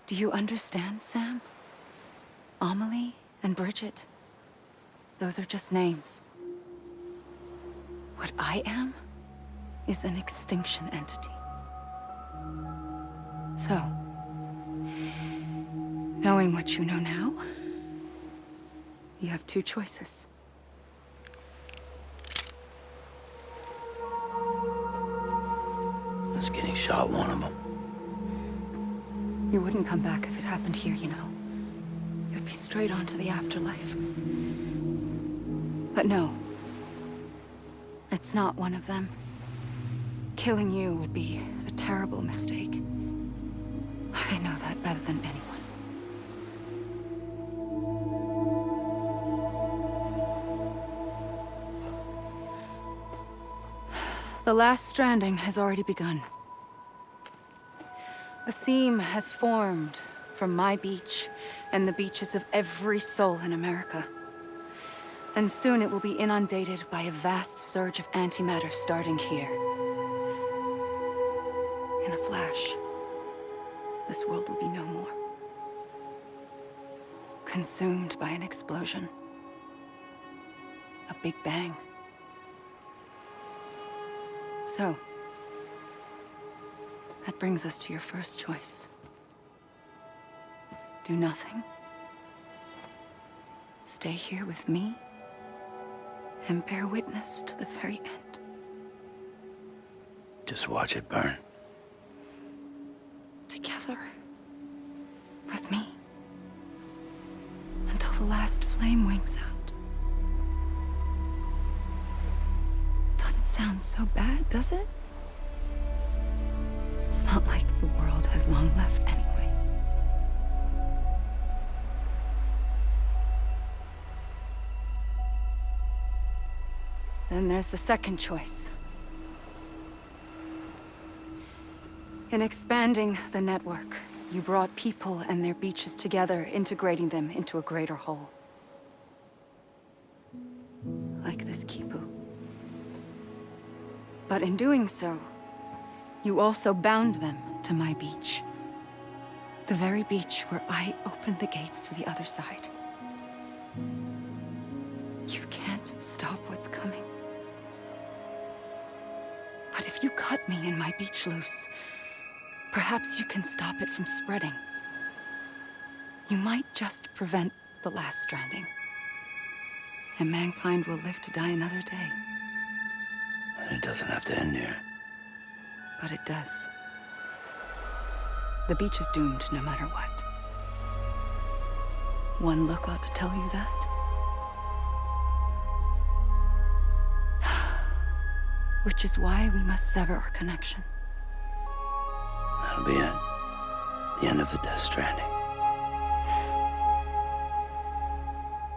Do you understand, Sam? Amelie and Bridget, those are just names. What I am is an extinction entity. So, knowing what you know now, you have two choices. Is getting shot one of them? You wouldn't come back if it happened here, you know. You'd be straight on to the afterlife. But no. It's not one of them. Killing you would be a terrible mistake. I know that better than anyone. The last stranding has already begun. A seam has formed from my beach and the beaches of every soul in America. And soon it will be inundated by a vast surge of antimatter starting here. In a flash, this world will be no more. Consumed by an explosion. A big bang. So, That brings us to your first choice. Do nothing. Stay here with me and bear witness to the very end. Just watch it burn. Together. With me. Until the last flame winks out. Doesn't sound so bad, does it? It's not like the world has long left anyway. Then there's the second choice. In expanding the network, you brought people and their beaches together, integrating them into a greater whole. Like this Kipu. But in doing so, you also bound them to my beach. The very beach where I opened the gates to the other side. You can't stop what's coming. But if you cut me and my beach loose, perhaps you can stop it from spreading. You might just prevent the last stranding. And mankind will live to die another day. And it doesn't have to end here. But it does. The beach is doomed no matter what. One look ought to tell you that. Which is why we must sever our connection. That'll be it. The end of the Death Stranding.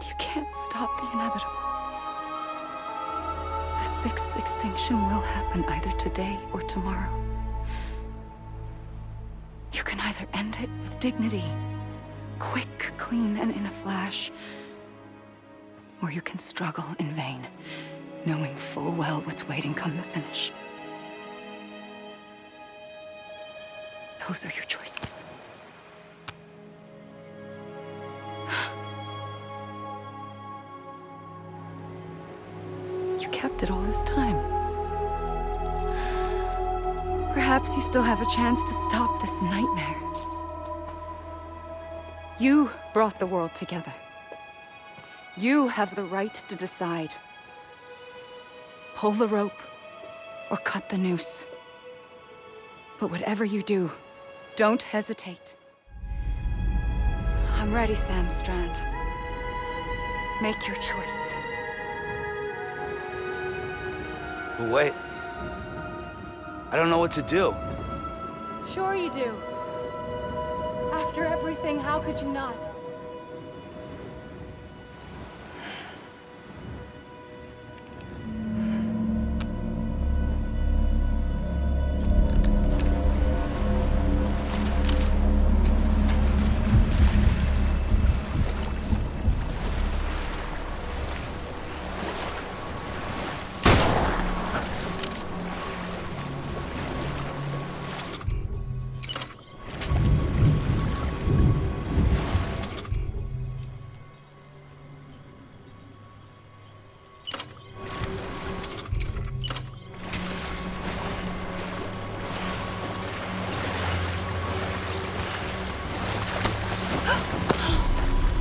You can't stop the inevitable. The sixth extinction will happen either today or tomorrow. You can either end it with dignity, quick, clean, and in a flash, or you can struggle in vain, knowing full well what's waiting come the finish. Those are your choices. You kept it all this time. Perhaps you still have a chance to stop this nightmare. You brought the world together. You have the right to decide. Pull the rope or cut the noose. But whatever you do, don't hesitate. I'm ready, Sam Strand. Make your choice. But wait. I don't know what to do. Sure you do. After everything, how could you not?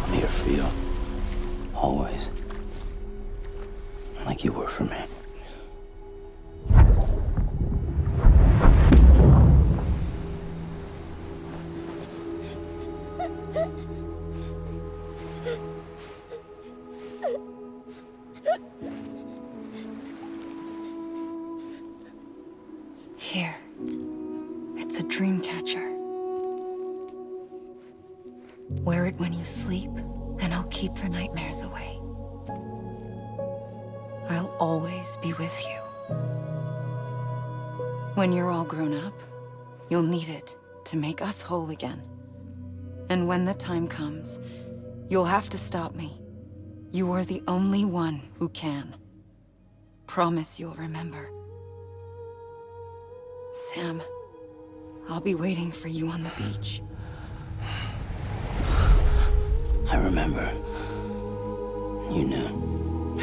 I'm here for you. Always. Like you were for me. Here. It's a dream catcher. Wear it when you sleep, and I'll keep the nightmares away. I'll always be with you. When you're all grown up, you'll need it to make us whole again. And when the time comes, you'll have to stop me. You are the only one who can. Promise you'll remember. Sam, I'll be waiting for you on the beach. I remember. You knew.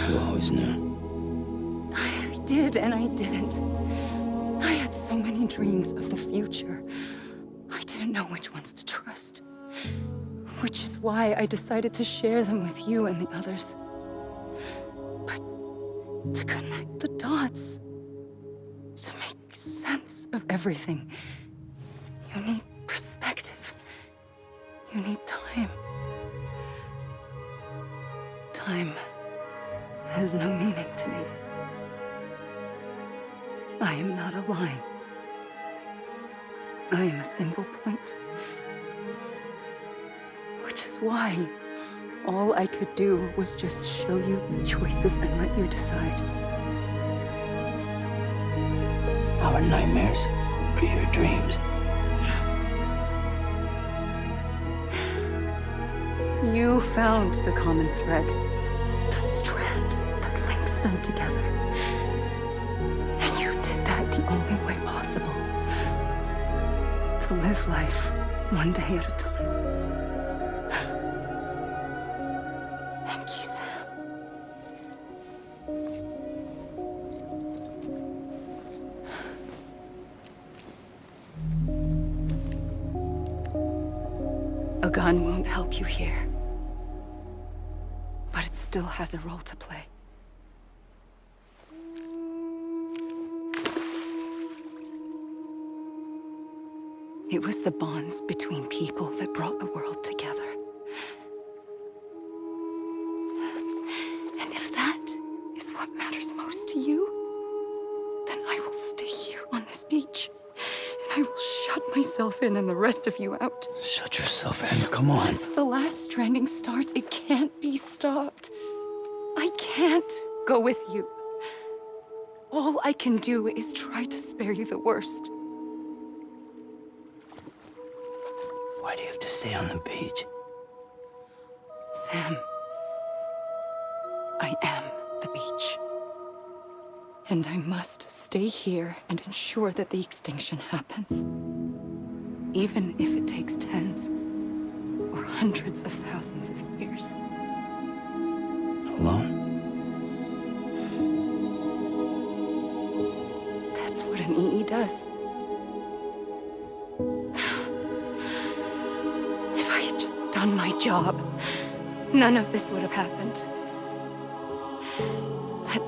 You always knew. I did and I didn't. I had so many dreams of the future. I didn't know which ones to trust. Which is why I decided to share them with you and the others. But to connect the dots, to make sense of everything, you need perspective. You need time. Time has no meaning to me. I am not a line. I am a single point. Which is why all I could do was just show you the choices and let you decide. Our nightmares are your dreams. You found the common thread, the strand that links them together. And you did that the only way possible. To live life one day at a time. Thank you, Sam. A gun won't help you here. But it still has a role to play. It was the bonds between people that brought the world together. And if that is what matters most to you, then I will stay here on this beach. And I will shut myself in and the rest of you out. Shut yourself in, come on. Once the last stranding starts, it can't be stopped. I can't go with you. All I can do is try to spare you the worst. Why do you have to stay on the beach? Sam, I am the beach. And I must stay here and ensure that the extinction happens. Even if it takes tens or hundreds of thousands of years. Alone? That's what an EE does. If I had just done my job, none of this would have happened. But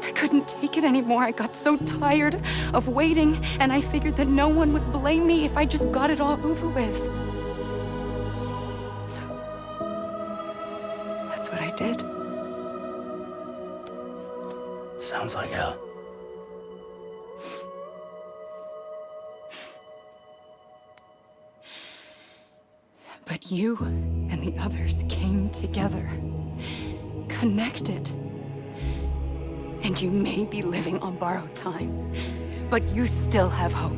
I couldn't take it anymore. I got so tired of waiting, and I figured that no one would blame me if I just got it all over with. So, that's what I did. Sounds like hell. But you and the others came together, connected. And you may be living on borrowed time, but you still have hope.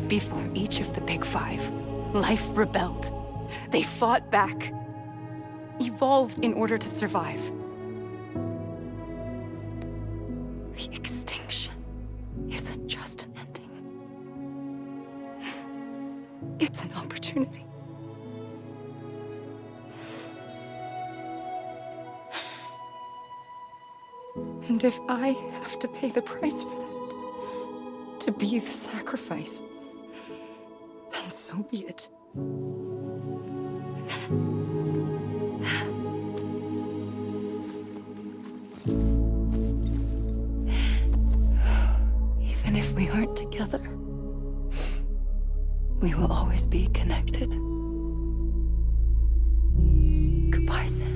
Before each of the Big Five, life rebelled. They fought back, evolved in order to survive. The extinction isn't just an ending. It's an opportunity. And if I have to pay the price for that, to be the sacrifice, then so be it. Even if we aren't together, we will always be connected. Goodbye, Sam.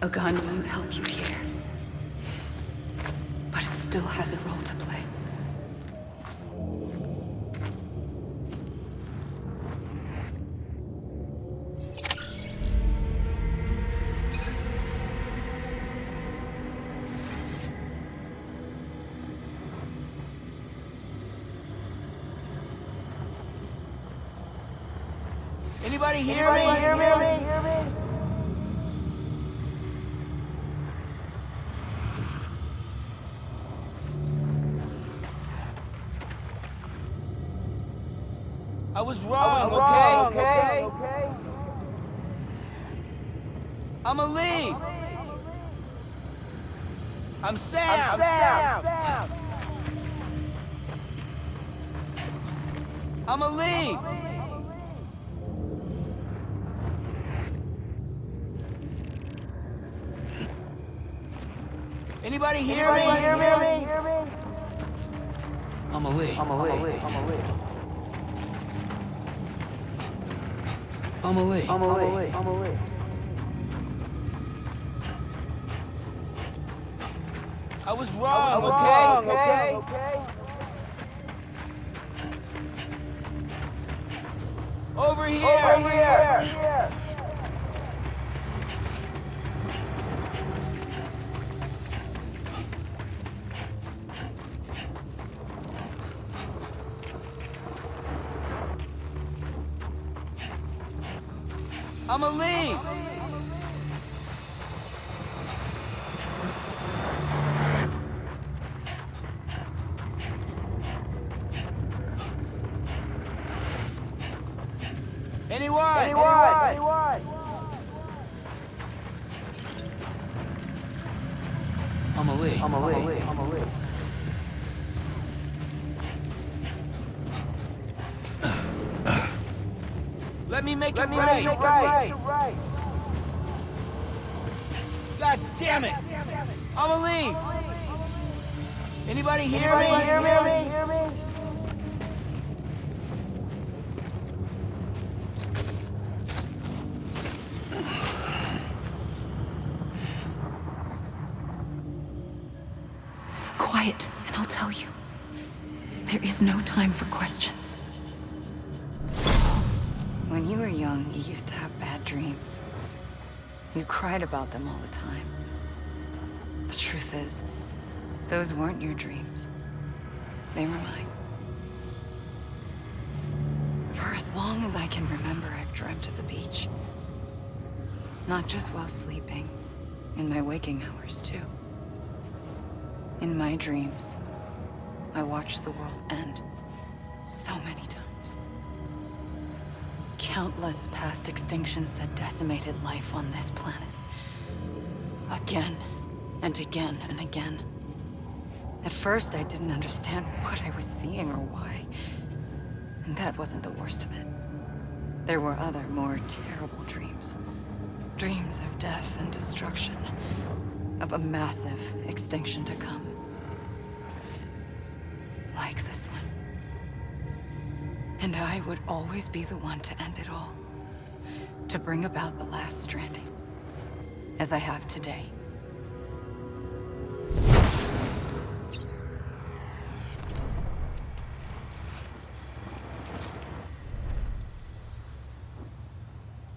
A gun won't help you here. But it still has a role to play. Anybody hear me? I was wrong, okay? I'm Ali. I'm Sam. I'm Ali. Anybody hear me? I'm Ali. I'm Ali. I was wrong, okay? Over here. I'm Ali. Anyone? I'm Ali. Let me make it right. God damn it! I'm Ali. Anybody hear me? Quiet, and I'll tell you. There is no time for questions. When you were young, you used to have bad dreams. You cried about them all the time. The truth is, those weren't your dreams. They were mine. For as long as I can remember, I've dreamt of the beach. Not just while sleeping, in my waking hours too. In my dreams, I watched the world end so many times. Countless past extinctions that decimated life on this planet. Again, and again, and again. At first, I didn't understand what I was seeing or why. And that wasn't the worst of it. There were other, more terrible dreams. Dreams of death and destruction. Of a massive extinction to come. Like this one. And I would always be the one to end it all. To bring about the last stranding. As I have today.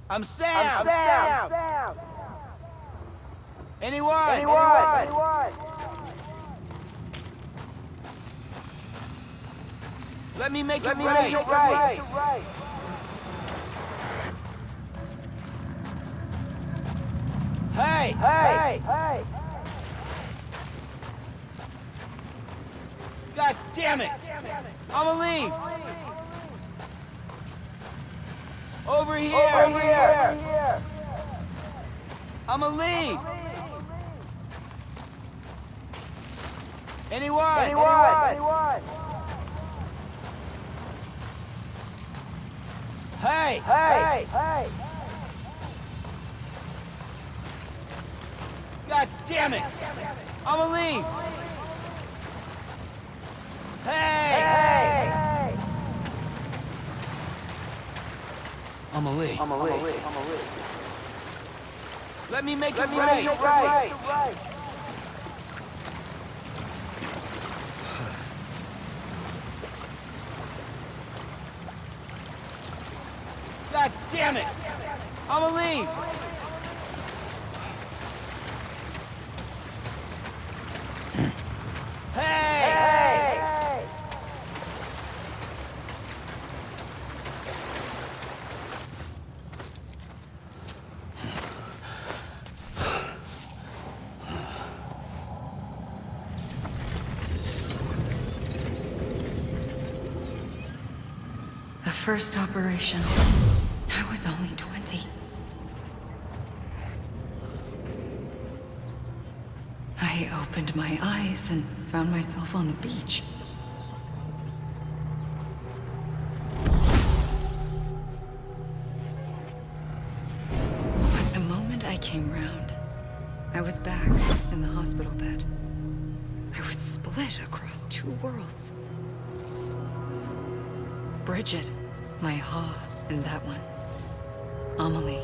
I'm Sam. Anyone? Let me make it right. Hey! God damn it! I'm Ali. Over here. I'm Ali. Anyone? Hey! God damn it! I'm Ali. Hey! I'm Ali. Let me make it right. God damn it! I'ma leave! Hey! The first operation, I was only 20. I opened my eyes and found myself on the beach. But the moment I came round, I was back in the hospital bed. I was split across two worlds. Bridget, my Ha in that one. Amelie,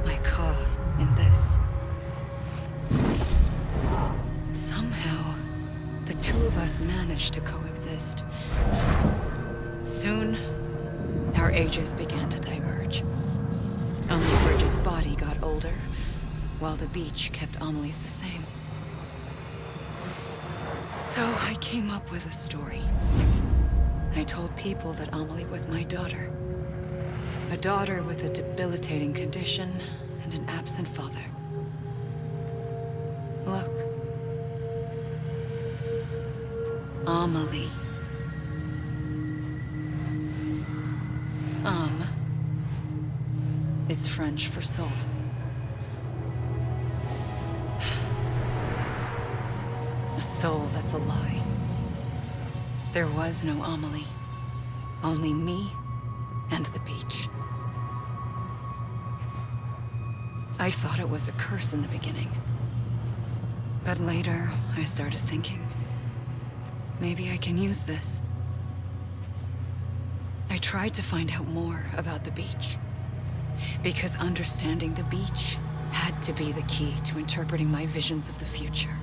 my Ka in this. Somehow, the two of us managed to coexist. Soon, our ages began to diverge. Only Bridget's body got older, while the beach kept Amelie's the same. So I came up with a story. I told people that Amelie was my daughter. A daughter with a debilitating condition and an absent father. Look. Amelie. Âme is French for soul. A soul that's a lie. There was no Amelie. Only me and the beach. I thought it was a curse in the beginning. But later, I started thinking, maybe I can use this. I tried to find out more about the beach. Because understanding the beach had to be the key to interpreting my visions of the future.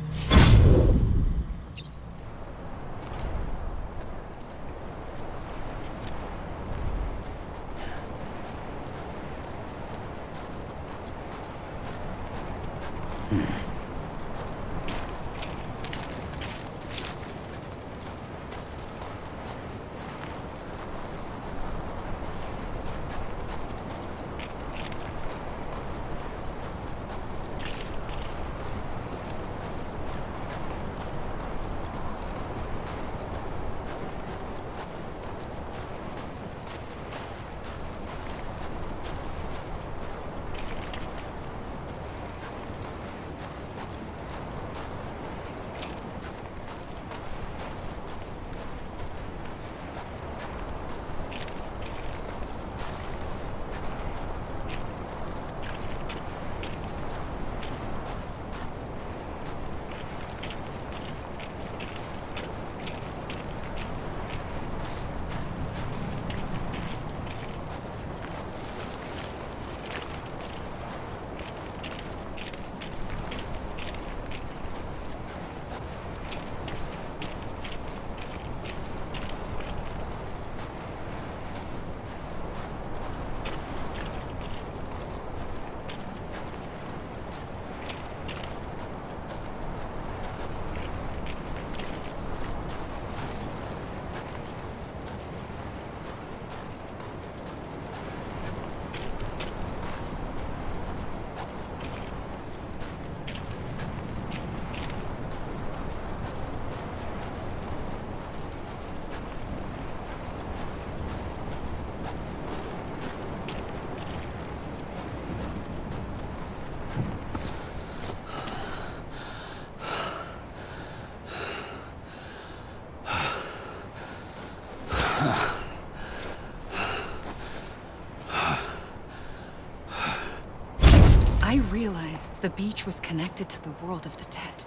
I realized the beach was connected to the world of the dead,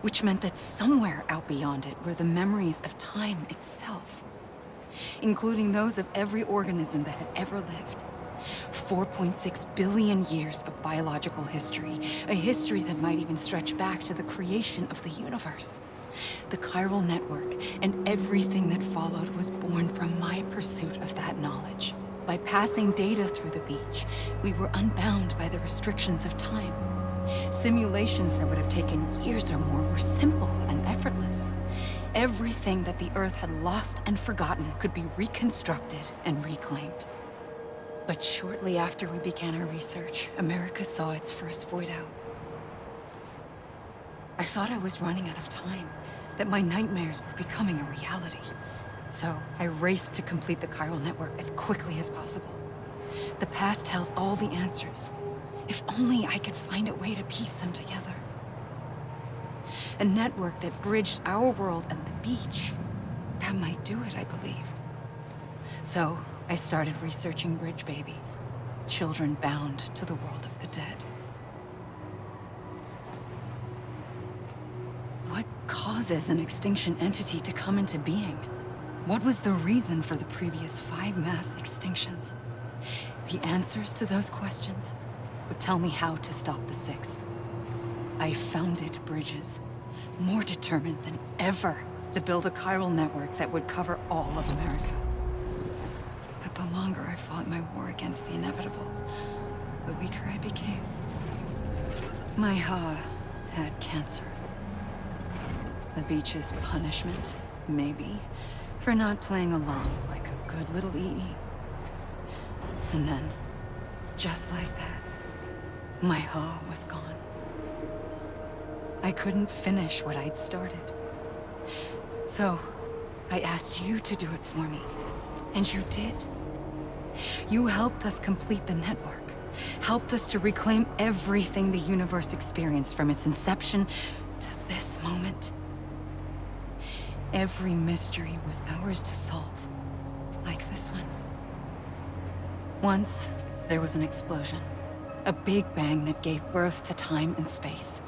which meant that somewhere out beyond it were the memories of time itself, including those of every organism that had ever lived, 4.6 billion years of biological history, a history that might even stretch back to the creation of the universe. The chiral network and everything that followed was born from my pursuit of that knowledge. By passing data through the beach, we were unbound by the restrictions of time. Simulations that would have taken years or more were simple and effortless. Everything that the Earth had lost and forgotten could be reconstructed and reclaimed. But shortly after we began our research, America saw its first void out. I thought I was running out of time, that my nightmares were becoming a reality. So I raced to complete the chiral network as quickly as possible. The past held all the answers. If only I could find a way to piece them together. A network that bridged our world and the beach. That might do it, I believed. So I started researching bridge babies, children bound to the world of the dead. What causes an extinction entity to come into being? What was the reason for the previous 5 mass extinctions? The answers to those questions would tell me how to stop the 6th. I founded bridges, more determined than ever to build a chiral network that would cover all of America. But the longer I fought my war against the inevitable, the weaker I became. My Ha had cancer. The beach's punishment, maybe, for not playing along like a good little EE. And then, just like that, my Ha was gone. I couldn't finish what I'd started. So, I asked you to do it for me. And you did. You helped us complete the network. Helped us to reclaim everything the universe experienced from its inception to this moment. Every mystery was ours to solve. Like this one. Once, there was an explosion. A big bang that gave birth to time and space.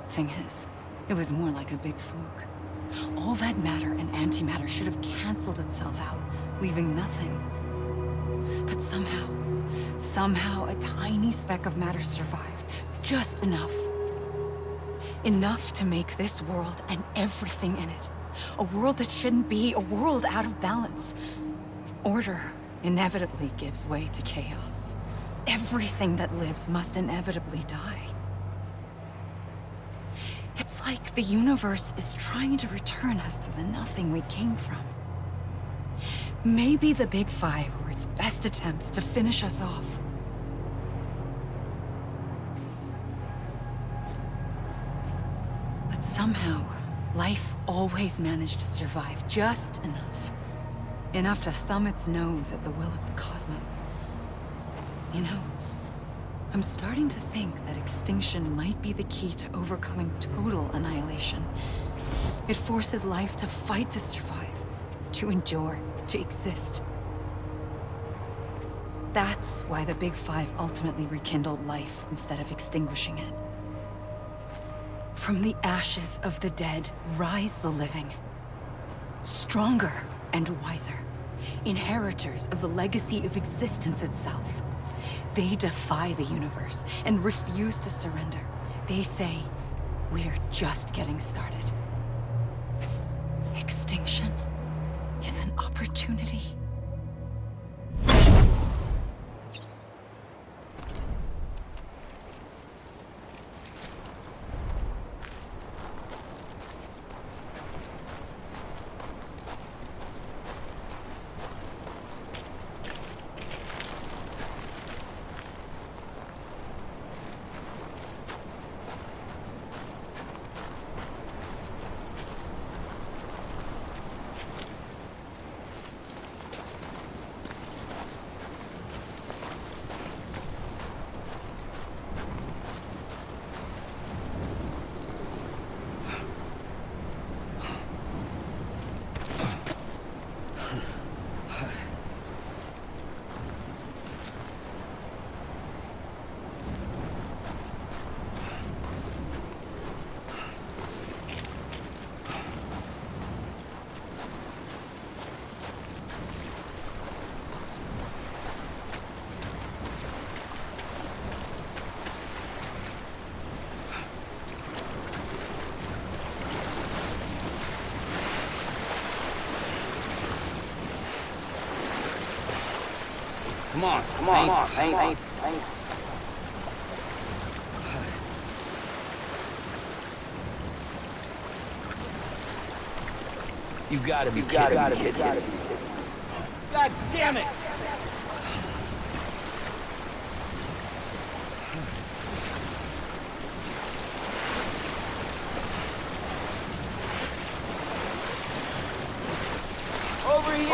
Thing is, it was more like a big fluke. All that matter and antimatter should have canceled itself out, leaving nothing. But somehow a tiny speck of matter survived. Just enough. Enough to make this world and everything in it. A world that shouldn't be, a world out of balance. Order inevitably gives way to chaos. Everything that lives must inevitably die. It's like the universe is trying to return us to the nothing we came from. Maybe the Big Five were its best attempts to finish us off. But somehow, life always managed to survive just enough. Enough to thumb its nose at the will of the cosmos. You know, I'm starting to think that extinction might be the key to overcoming total annihilation. It forces life to fight to survive, to endure, to exist. That's why the Big Five ultimately rekindled life instead of extinguishing it. From the ashes of the dead rise the living. Stronger and wiser. Inheritors of the legacy of existence itself. They defy the universe and refuse to surrender. They say, we're just getting started. Extinction is an opportunity. Come on, paint. You gotta be kidding me. God damn it! Over here!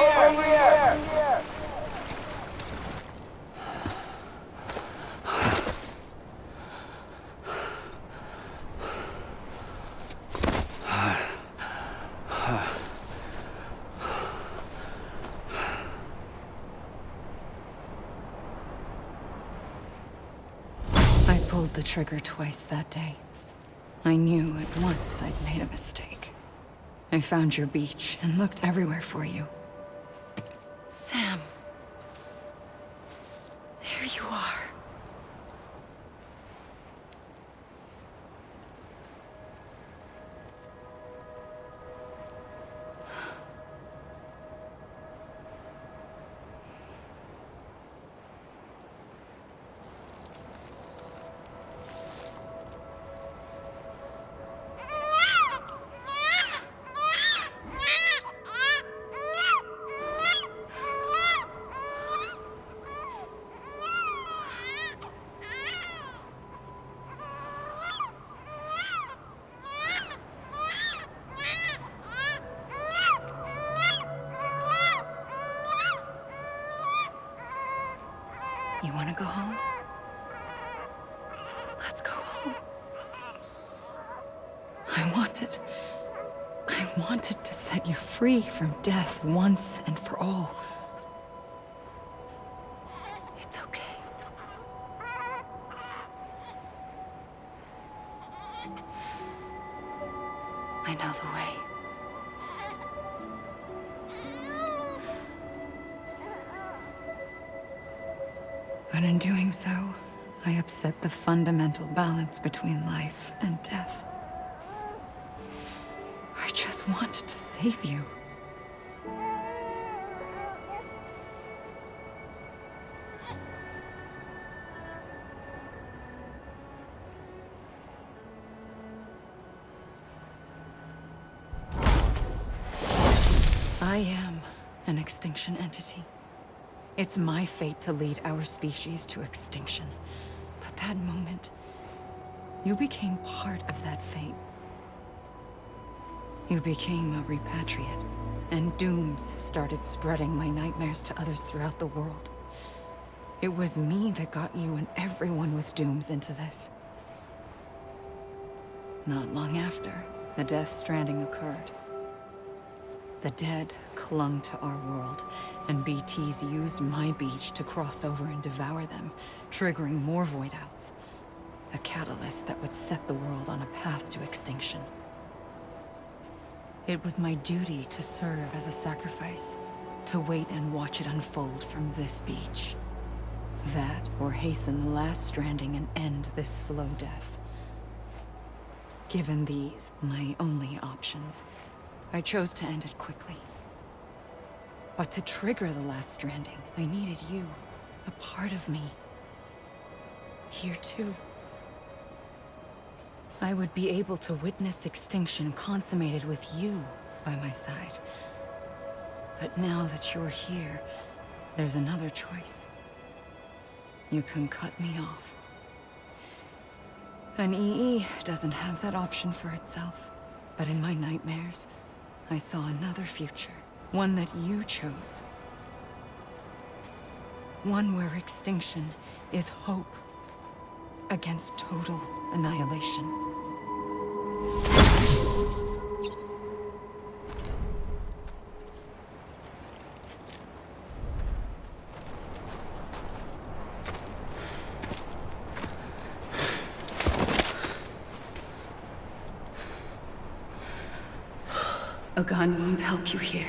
I pulled the trigger twice that day. I knew at once I'd made a mistake. I found your beach and looked everywhere for you. Sam. There you are. You want to go home? Let's go home. I wanted to set you free from death once and for all. It's okay. I know the way. But in doing so, I upset the fundamental balance between life and death. I just wanted to save you. I am an extinction entity. It's my fate to lead our species to extinction. But that moment, you became part of that fate. You became a repatriate, and dooms started spreading my nightmares to others throughout the world. It was me that got you and everyone with dooms into this. Not long after, the Death Stranding occurred. The dead clung to our world, and BTs used my beach to cross over and devour them, triggering more void outs. A catalyst that would set the world on a path to extinction. It was my duty to serve as a sacrifice, to wait and watch it unfold from this beach. That, or hasten the last stranding and end this slow death. Given these, my only options, I chose to end it quickly. But to trigger the last stranding, I needed you, a part of me. Here too. I would be able to witness extinction consummated with you by my side. But now that you're here, there's another choice. You can cut me off. An EE doesn't have that option for itself. But in my nightmares, I saw another future. One that you chose. One where extinction is hope against total annihilation. A gun won't help you here.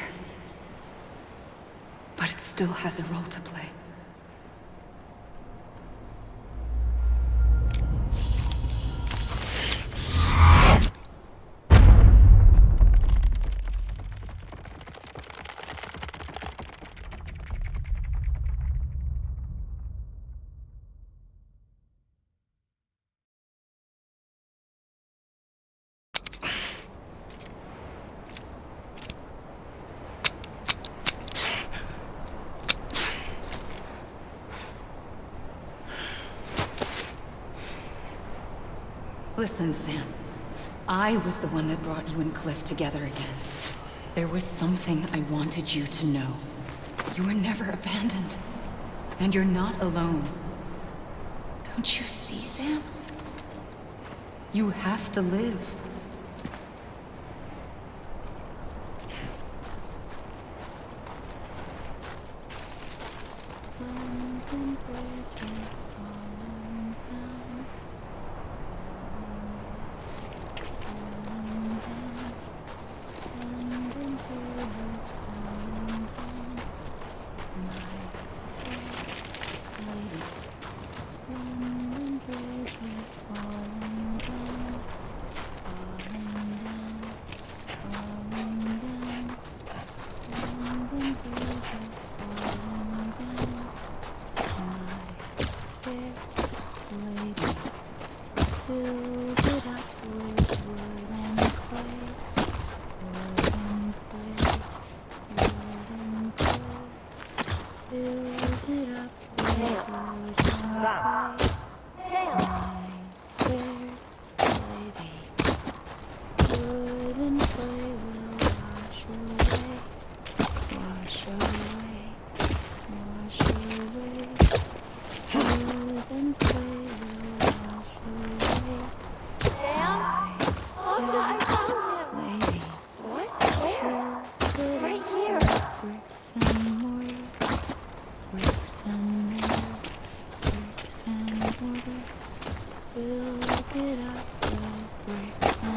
But it still has a role to play. Listen, Sam. I was the one that brought you and Cliff together again. There was something I wanted you to know. You were never abandoned. And you're not alone. Don't you see, Sam? You have to live.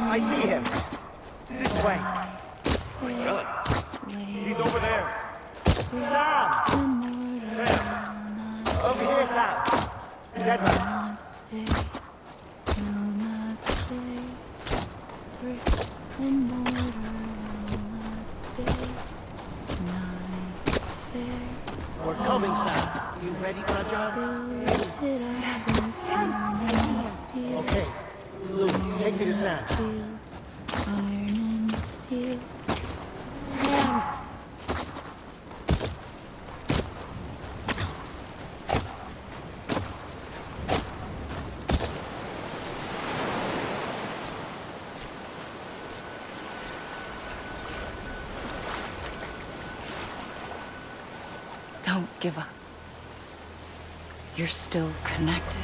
I see him. This way. Really? He's over there. Sam! Sam! Over here, Sam! Dead man. We're coming, Sam. You ready, Raja? Sam. Okay. Luke, take me to Sam. Iron and steel. Don't give up. You're still connected.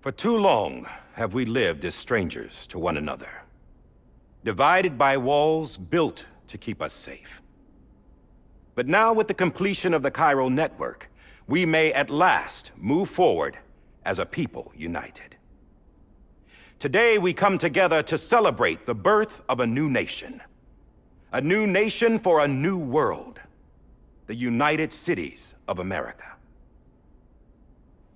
For too long have we lived as strangers to one another, divided by walls built to keep us safe. But now, with the completion of the Cairo network, we may at last move forward as a people united. Today, we come together to celebrate the birth of a new nation for a new world, the United Cities of America.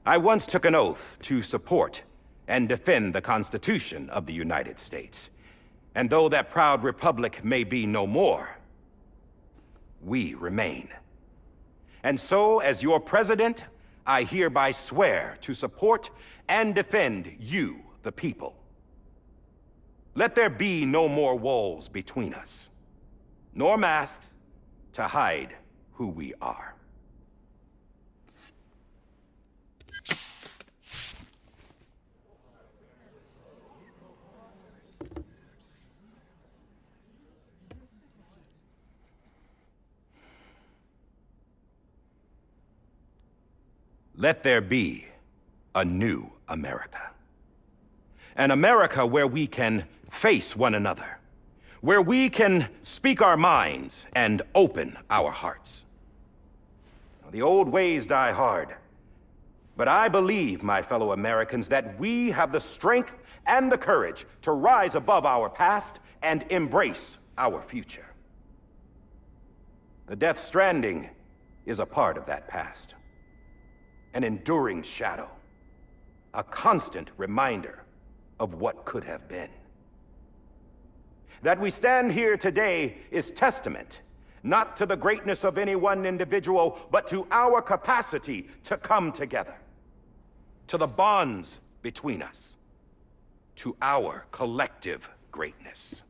I once took an oath to support and defend the Constitution of the United States. And though that proud republic may be no more, we remain. And so, as your president, I hereby swear to support and defend you, the people. Let there be no more walls between us, nor masks to hide who we are. Let there be a new America. An America where we can face one another, where we can speak our minds and open our hearts. The old ways die hard, but I believe, my fellow Americans, that we have the strength and the courage to rise above our past and embrace our future. The Death Stranding is a part of that past. An enduring shadow, a constant reminder of what could have been. That we stand here today is testament, not to the greatness of any one individual, but to our capacity to come together, to the bonds between us, to our collective greatness.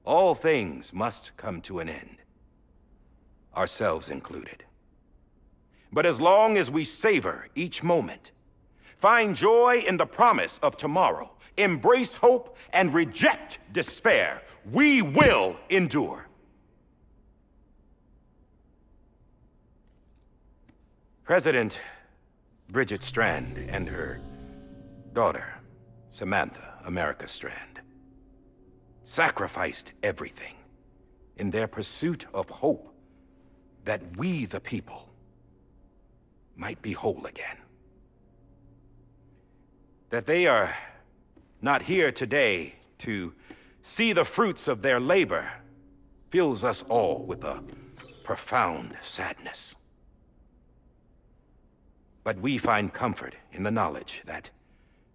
All things must come to an end, ourselves included. But as long as we savor each moment, find joy in the promise of tomorrow, embrace hope, and reject despair, we will endure. President Bridget Strand and her daughter, Samantha America Strand, sacrificed everything in their pursuit of hope that we, the people, might be whole again. That they are not here today to see the fruits of their labor fills us all with a profound sadness. But we find comfort in the knowledge that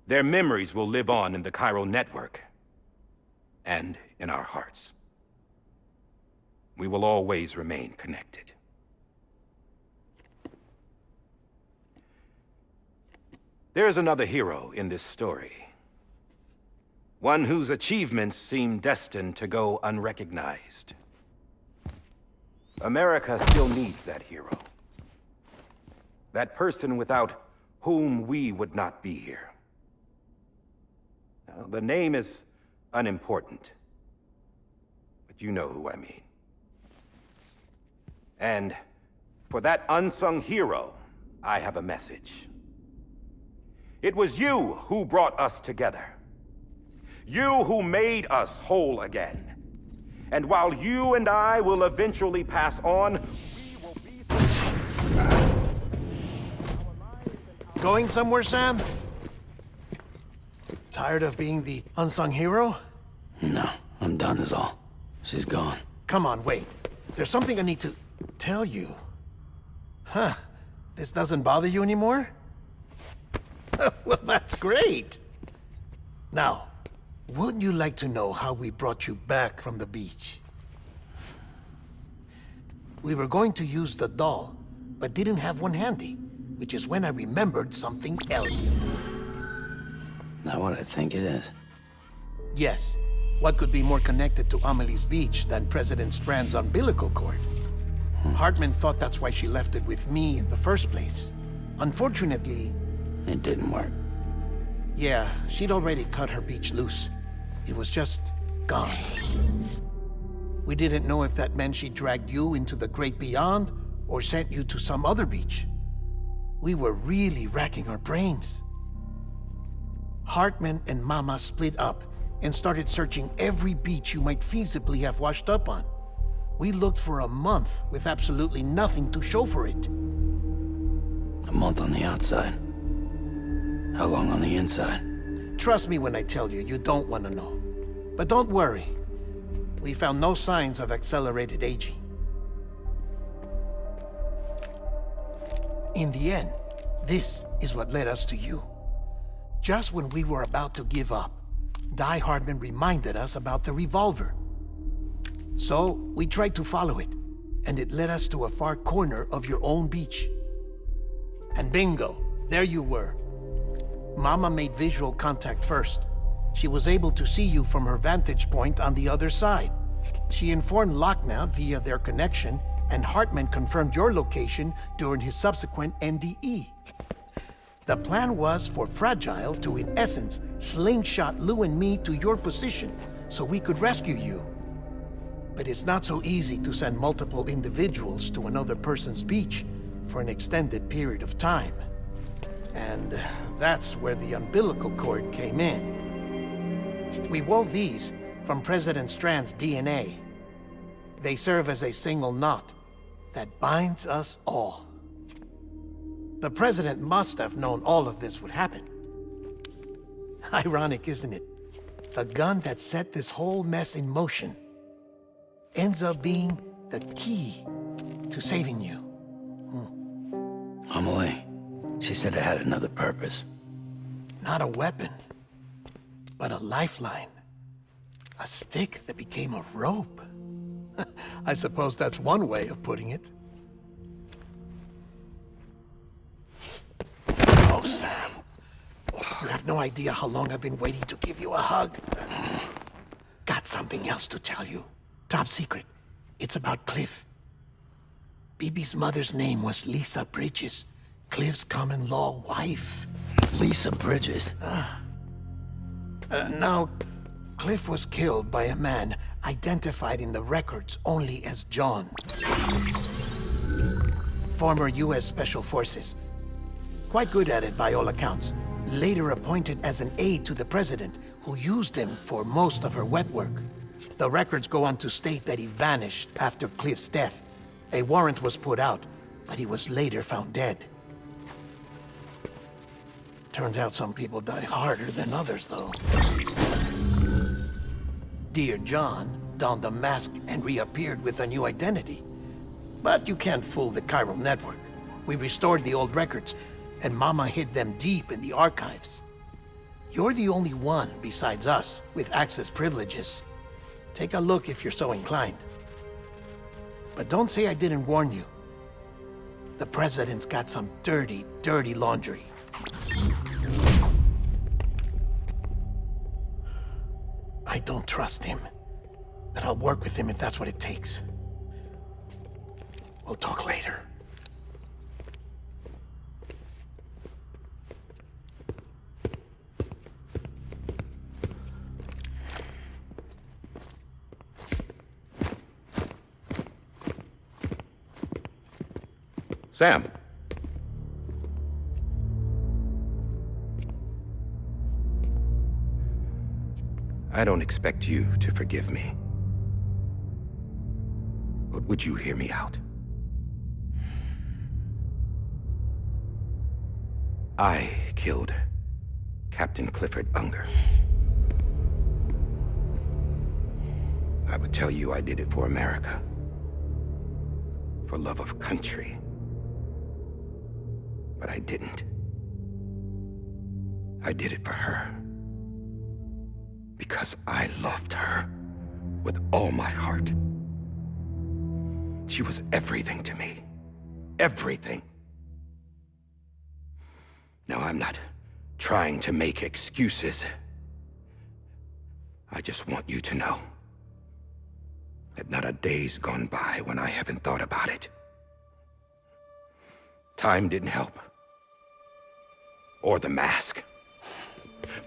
their memories will live on in the chiral network and in our hearts. We will always remain connected. There's another hero in this story. One whose achievements seem destined to go unrecognized. America still needs that hero. That person without whom we would not be here. Now, the name is unimportant, but you know who I mean. And for that unsung hero, I have a message. It was you who brought us together. You who made us whole again. And while you and I will eventually pass on, we will be... Going somewhere, Sam? Tired of being the unsung hero? No, I'm done is all. She's gone. Come on, wait. There's something I need to tell you. Huh. This doesn't bother you anymore? Well, that's great. Now, wouldn't you like to know how we brought you back from the beach? We were going to use the doll, but didn't have one handy, which is when I remembered something else. Not what I think it is. Yes. What could be more connected to Amelie's beach than President Strand's umbilical cord? Hartman thought that's why she left it with me in the first place. Unfortunately... It didn't work. Yeah, she'd already cut her beach loose. It was just gone. We didn't know if that meant she dragged you into the great beyond or sent you to some other beach. We were really racking our brains. Hartman and Mama split up and started searching every beach you might feasibly have washed up on. We looked for a month with absolutely nothing to show for it. A month on the outside. How long on the inside? Trust me when I tell you, you don't want to know. But don't worry. We found no signs of accelerated aging. In the end, this is what led us to you. Just when we were about to give up, Die Hardman reminded us about the revolver. So, we tried to follow it, and it led us to a far corner of your own beach. And bingo, there you were. Mama made visual contact first. She was able to see you from her vantage point on the other side. She informed Lochna via their connection, and Hartman confirmed your location during his subsequent NDE. The plan was for Fragile to, in essence, slingshot Lou and me to your position so we could rescue you. But it's not so easy to send multiple individuals to another person's beach for an extended period of time. And that's where the umbilical cord came in. We wove these from President Strand's DNA. They serve as a single knot that binds us all. The President must have known all of this would happen. Ironic, isn't it? The gun that set this whole mess in motion ends up being the key to saving you. Amelie, she said it had another purpose. Not a weapon, but a lifeline. A stick that became a rope. I suppose that's one way of putting it. Oh, Sam. You have no idea how long I've been waiting to give you a hug. Got something else to tell you. Top secret. It's about Cliff. BB's mother's name was Lisa Bridges, Cliff's common-law wife. Lisa Bridges? Now, Cliff was killed by a man identified in the records only as John. Former U.S. Special Forces. Quite good at it by all accounts. Later appointed as an aide to the president, who used him for most of her wet work. The records go on to state that he vanished after Cliff's death. A warrant was put out, but he was later found dead. Turns out some people die harder than others, though. Dear John donned a mask and reappeared with a new identity. But you can't fool the chiral network. We restored the old records, and Mama hid them deep in the archives. You're the only one besides us with access privileges. Take a look if you're so inclined. But don't say I didn't warn you. The president's got some dirty, dirty laundry. I don't trust him, but I'll work with him if that's what it takes. We'll talk later. Sam. I don't expect you to forgive me. But would you hear me out? I killed Captain Clifford Unger. I would tell you I did it for America. For love of country. But I didn't. I did it for her. Because I loved her with all my heart. She was everything to me. Everything. Now, I'm not trying to make excuses. I just want you to know that not a day's gone by when I haven't thought about it. Time didn't help. Or the mask.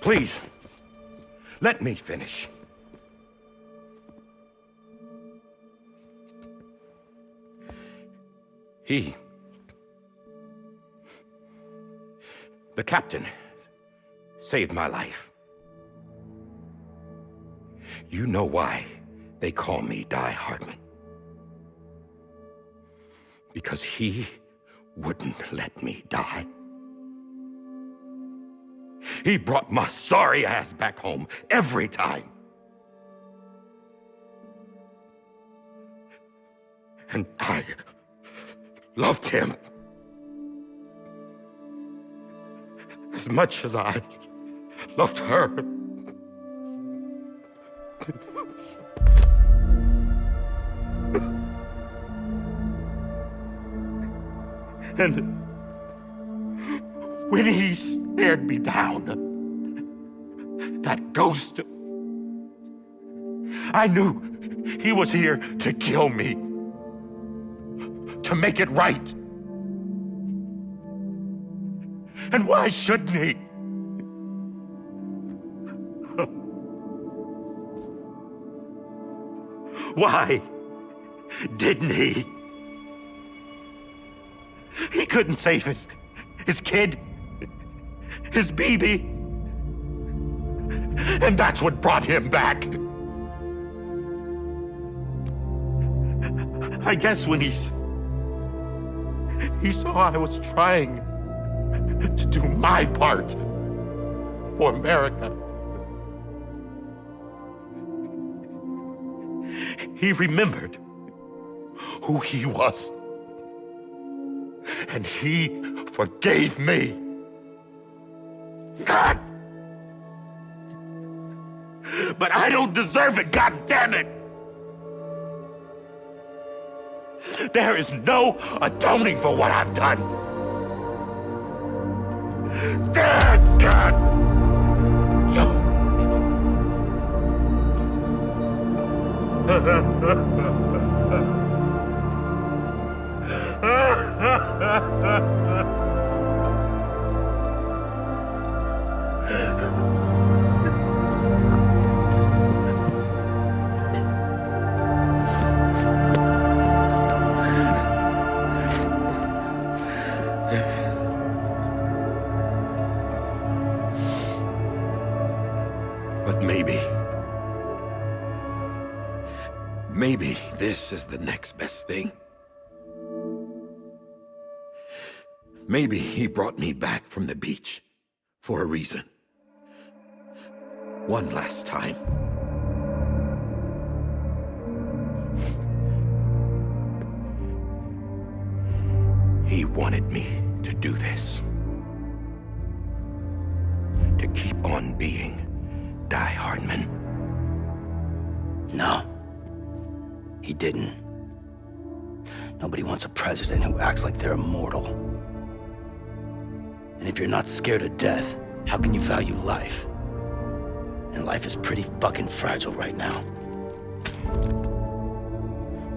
Please, let me finish. The captain, saved my life. You know why they call me Die Hartman. Because he wouldn't let me die. He brought my sorry ass back home every time. And I loved him as much as I loved her. When he stared me down, that ghost, I knew he was here to kill me, to make it right. And why shouldn't he? Why didn't he? He couldn't save his kid, his baby. And that's what brought him back. I guess when he saw I was trying to do my part for America, he remembered who he was. And he forgave me. God! But I don't deserve it, God damn it! There is no atoning for what I've done. Damn, God! But maybe this is the next best thing. Maybe he brought me back from the beach for a reason. One last time. He wanted me to do this. To keep on being Die Hardman. No. He didn't. Nobody wants a president who acts like they're immortal. And if you're not scared of death, how can you value life? And life is pretty fucking fragile right now.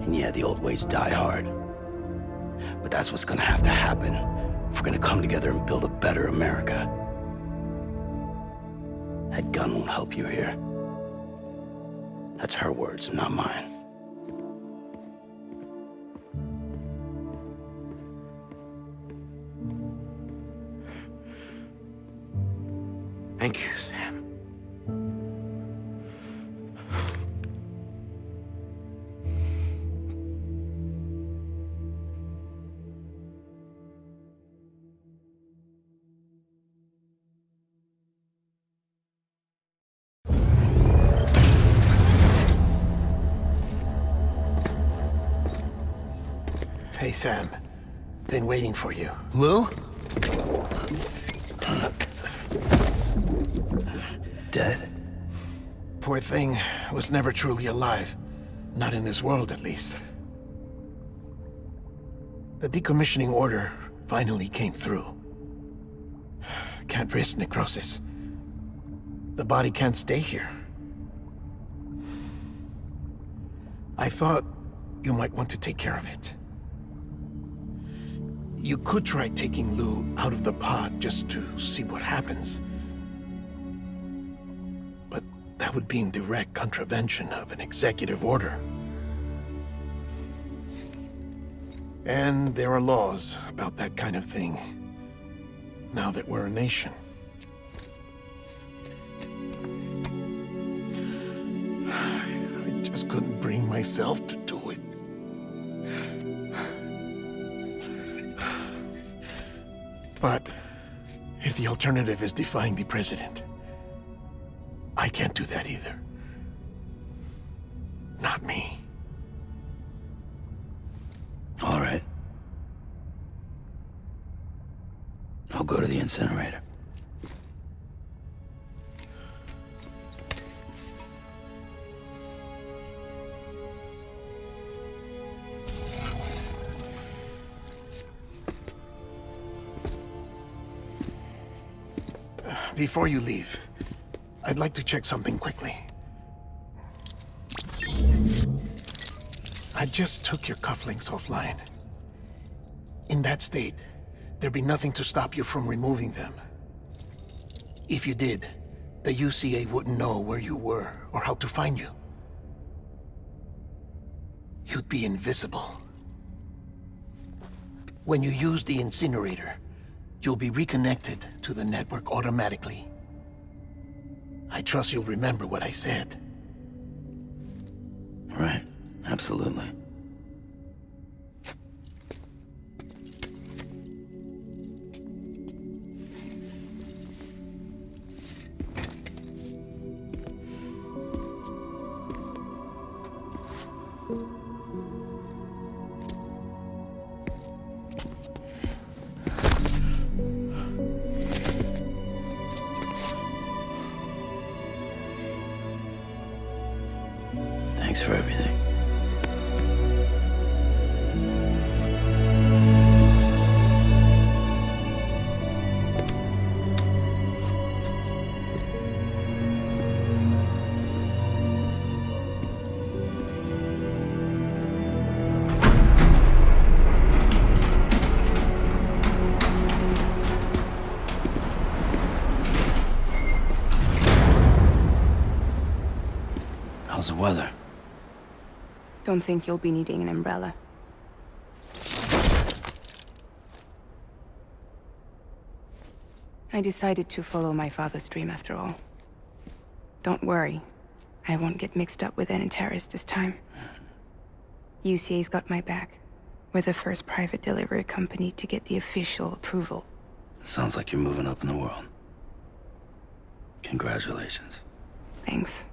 And yeah, the old ways die hard. But that's what's gonna have to happen if we're gonna come together and build a better America. That gun won't help you here. That's her words, not mine. Thank you, Sam. Hey, Sam. Been waiting for you. Lou? Dead? Poor thing was never truly alive. Not in this world, at least. The decommissioning order finally came through. Can't risk necrosis. The body can't stay here. I thought you might want to take care of it. You could try taking Lou out of the pod just to see what happens. But that would be in direct contravention of an executive order. And there are laws about that kind of thing, now that we're a nation. I just couldn't bring myself to do it. But if the alternative is defying the president, I can't do that either. Not me. All right. I'll go to the incinerator. Before you leave, I'd like to check something quickly. I just took your cufflinks offline. In that state, there'd be nothing to stop you from removing them. If you did, the UCA wouldn't know where you were or how to find you. You'd be invisible. When you use the incinerator, you'll be reconnected to the network automatically. I trust you'll remember what I said. Right. Absolutely. Thanks for everything. How's the weather? Don't think you'll be needing an umbrella. I decided to follow my father's dream after all. Don't worry. I won't get mixed up with any terrorists this time. UCA's got my back. We're the first private delivery company to get the official approval. Sounds like you're moving up in the world. Congratulations. Thanks.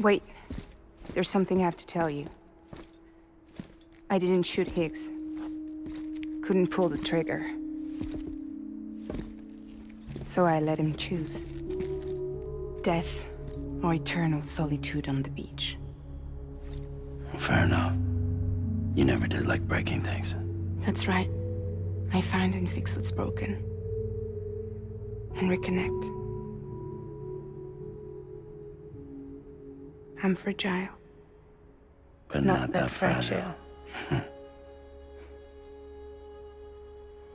Wait. There's something I have to tell you. I didn't shoot Higgs. Couldn't pull the trigger. So I let him choose. Death or eternal solitude on the beach. Fair enough. You never did like breaking things. That's right. I find and fix what's broken. And reconnect. I'm fragile. But not that fragile.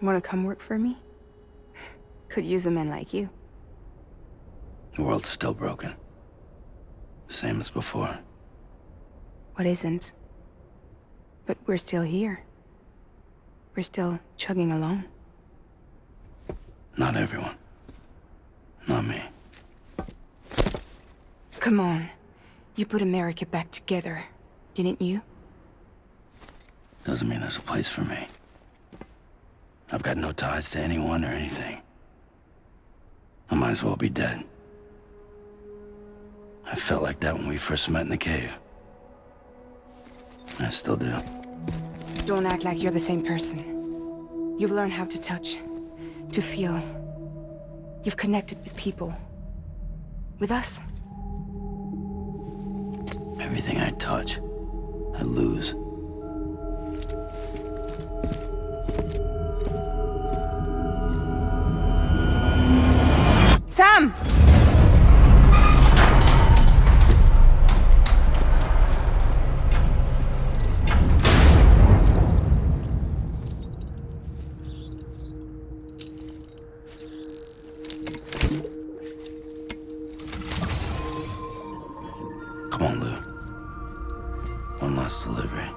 Wanna come work for me? Could use a man like you. The world's still broken. Same as before. What isn't? But we're still here. We're still chugging along. Not everyone. Not me. Come on. You put America back together, didn't you? Doesn't mean there's a place for me. I've got no ties to anyone or anything. I might as well be dead. I felt like that when we first met in the cave. I still do. Don't act like you're the same person. You've learned how to touch, to feel. You've connected with people. With us. Everything I touch, I lose. Sam! Come on, Lou. One last delivery.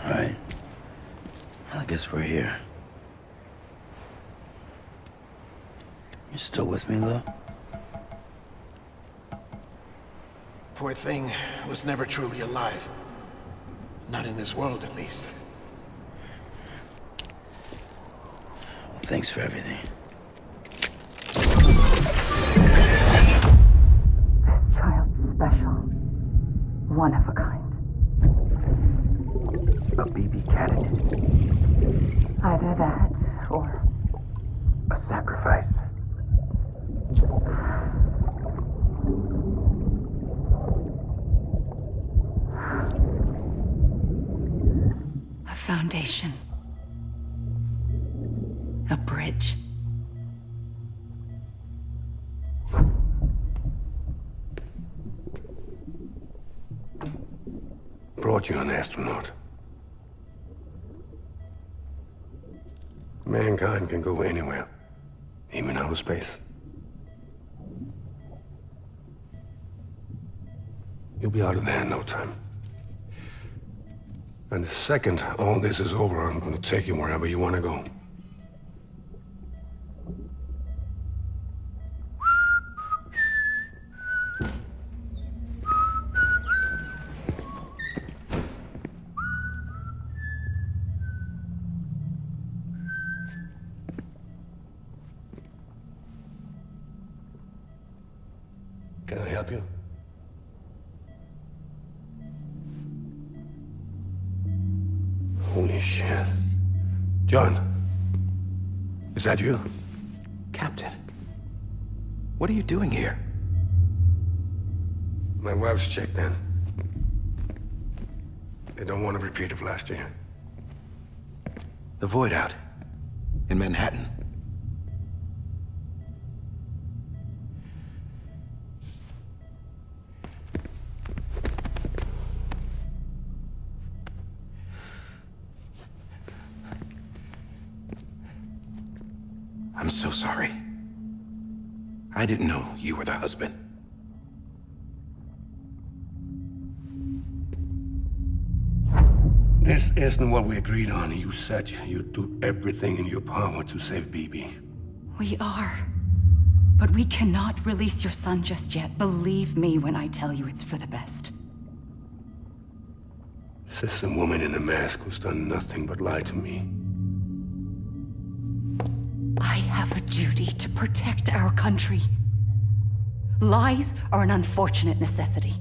All right. I guess we're here. You still with me, Lou? Poor thing was never truly alive. Not in this world, at least. Well, thanks for everything. This child's special. One of a kind. A BB candidate. Either that, or A sacrifice. a foundation. A bridge. Brought you an astronaut. Mankind can go anywhere, even outer space. You'll be out of there in no time. And the second all this is over, I'm gonna take you wherever you want to go. Can I help you? Holy shit. John, is that you? Captain, what are you doing here? My wife's checked in. They don't want a repeat of last year. The Void Out in Manhattan. I'm so sorry. I didn't know you were the husband. This isn't what we agreed on. You said you'd do everything in your power to save BB. We are. But we cannot release your son just yet. Believe me when I tell you it's for the best. This is a woman in a mask who's done nothing but lie to me. I have a duty to protect our country. Lies are an unfortunate necessity.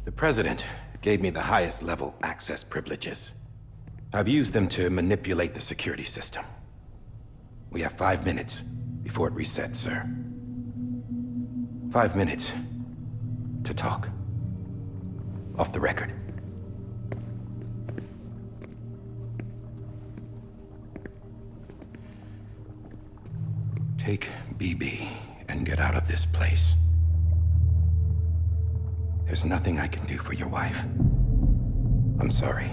The President gave me the highest level access privileges. I've used them to manipulate the security system. We have 5 minutes before it resets, sir. 5 minutes to talk. Off the record. Take BB and get out of this place. There's nothing I can do for your wife. I'm sorry.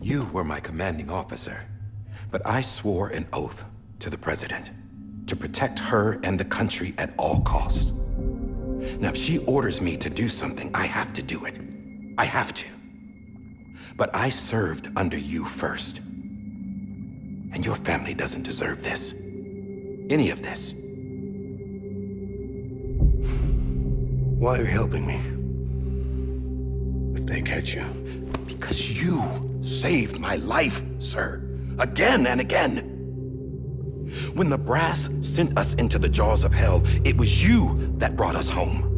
You were my commanding officer, but I swore an oath to the President to protect her and the country at all costs. Now, if she orders me to do something, I have to do it. I have to. But I served under you first. And your family doesn't deserve this. Any of this. Why are you helping me? If they catch you. Because you saved my life, sir. Again and again. When the brass sent us into the jaws of hell, it was you that brought us home.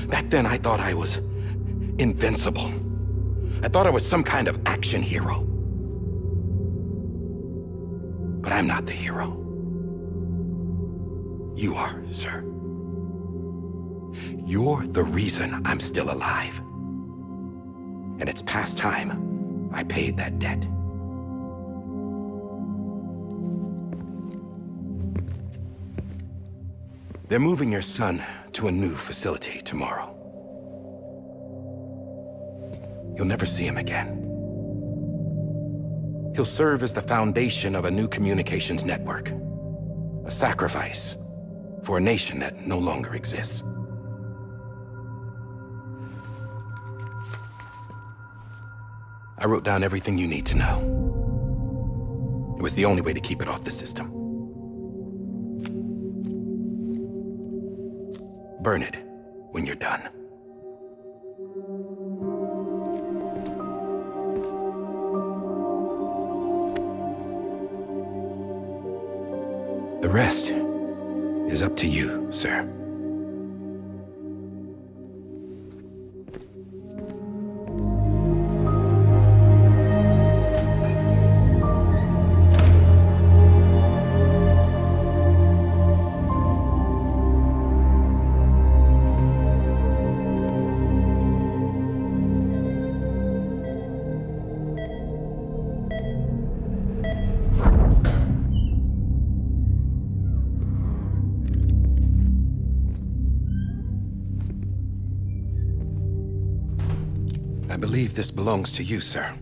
Back then, I thought I was invincible. I thought I was some kind of action hero. But I'm not the hero. You are, sir. You're the reason I'm still alive. And it's past time I paid that debt. They're moving your son to a new facility tomorrow. you'll never see him again. He'll serve as the foundation of a new communications network. A sacrifice for a nation that no longer exists. I wrote down everything you need to know. It was the only way to keep it off the system. Burn it when you're done. The rest is up to you, sir. I believe this belongs to you, sir.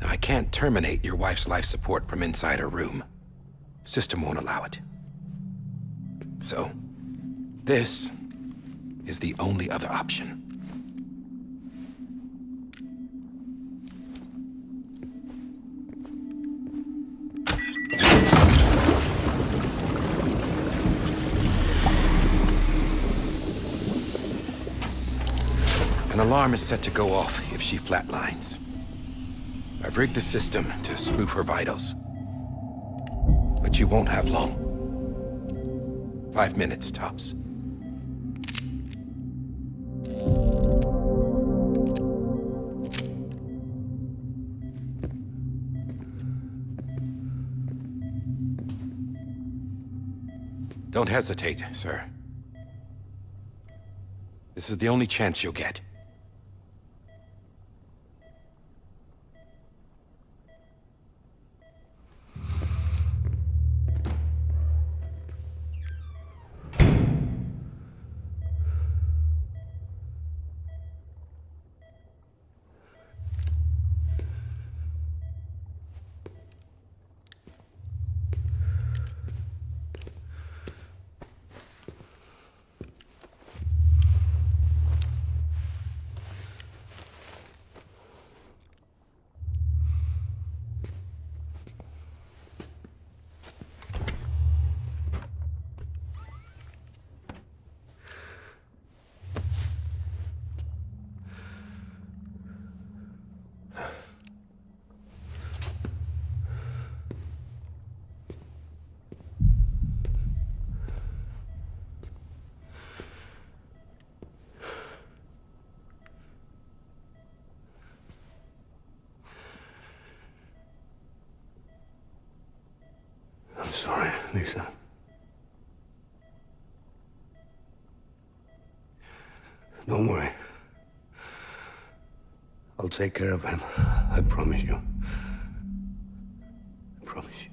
I can't terminate your wife's life support from inside her room. System won't allow it. So, this is the only other option. An alarm is set to go off if she flatlines. I've rigged the system to spoof her vitals. But you won't have long. 5 minutes, tops. Don't hesitate, sir. This is the only chance you'll get. I'm sorry, Lisa. Don't worry. I'll take care of him. I promise you. I promise you.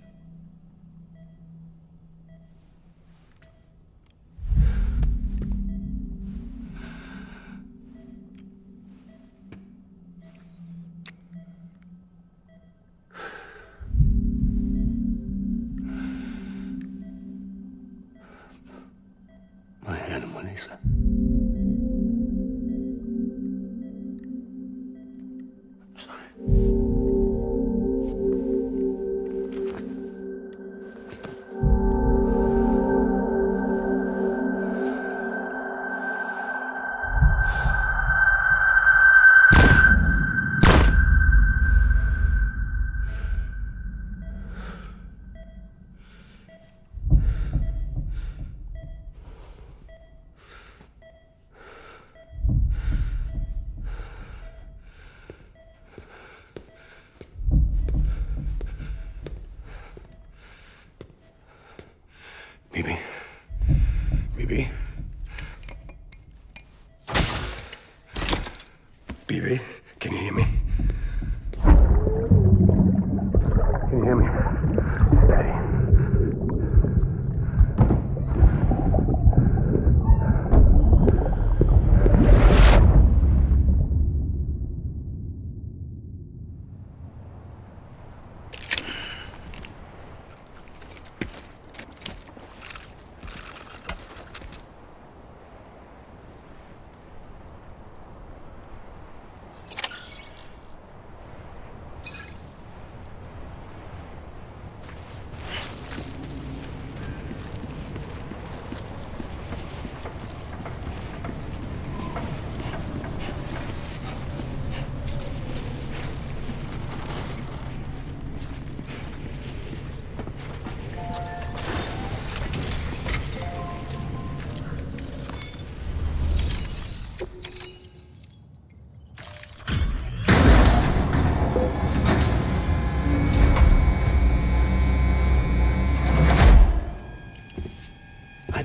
My animal, Lisa. I'm sorry. Bibi? Bibi? Bibi, can you hear me? Can you hear me? Daddy.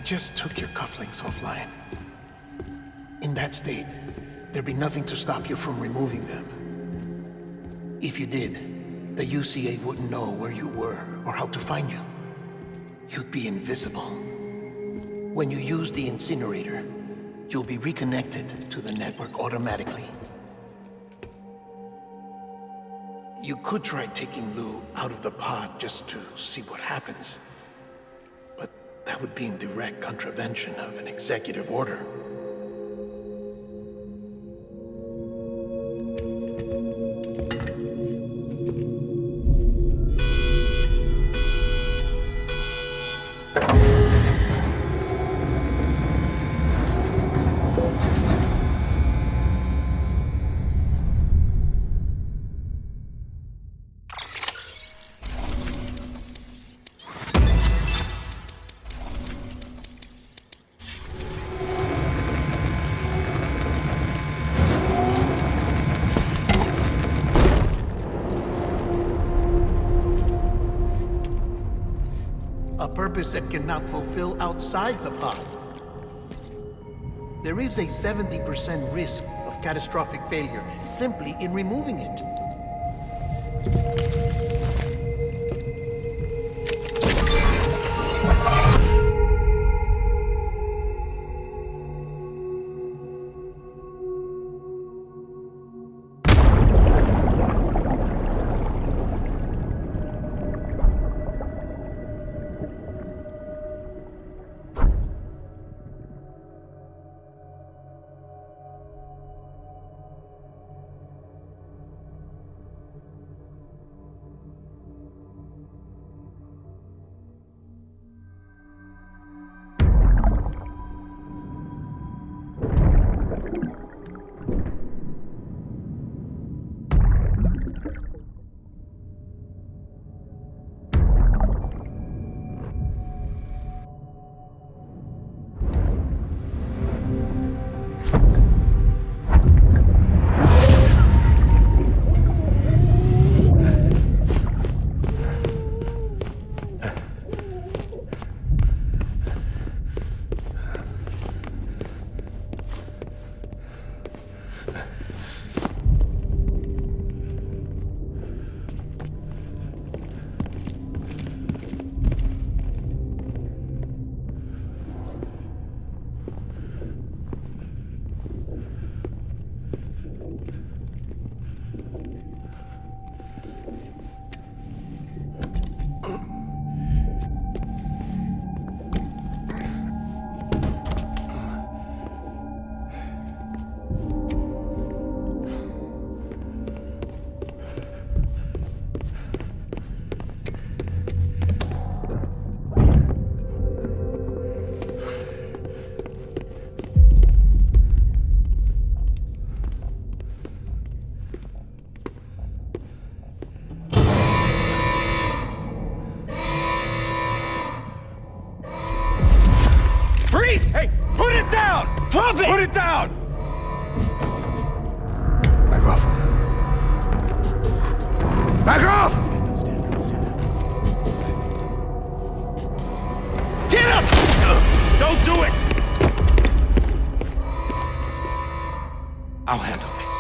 just took your cufflinks offline. In that state, there'd be nothing to stop you from removing them. If you did, the UCA wouldn't know where you were or how to find you. You'd be invisible. When you use the incinerator, you'll be reconnected to the network automatically. You could try taking Lou out of the pod just to see what happens. But that would be in direct contravention of an executive order. A purpose that cannot fulfill outside the pod. There is a 70% risk of catastrophic failure simply in removing it. Hey, put it down! Drop it! Put it down! Back off. Back off! Stand down. Get up! Don't do it! I'll handle this.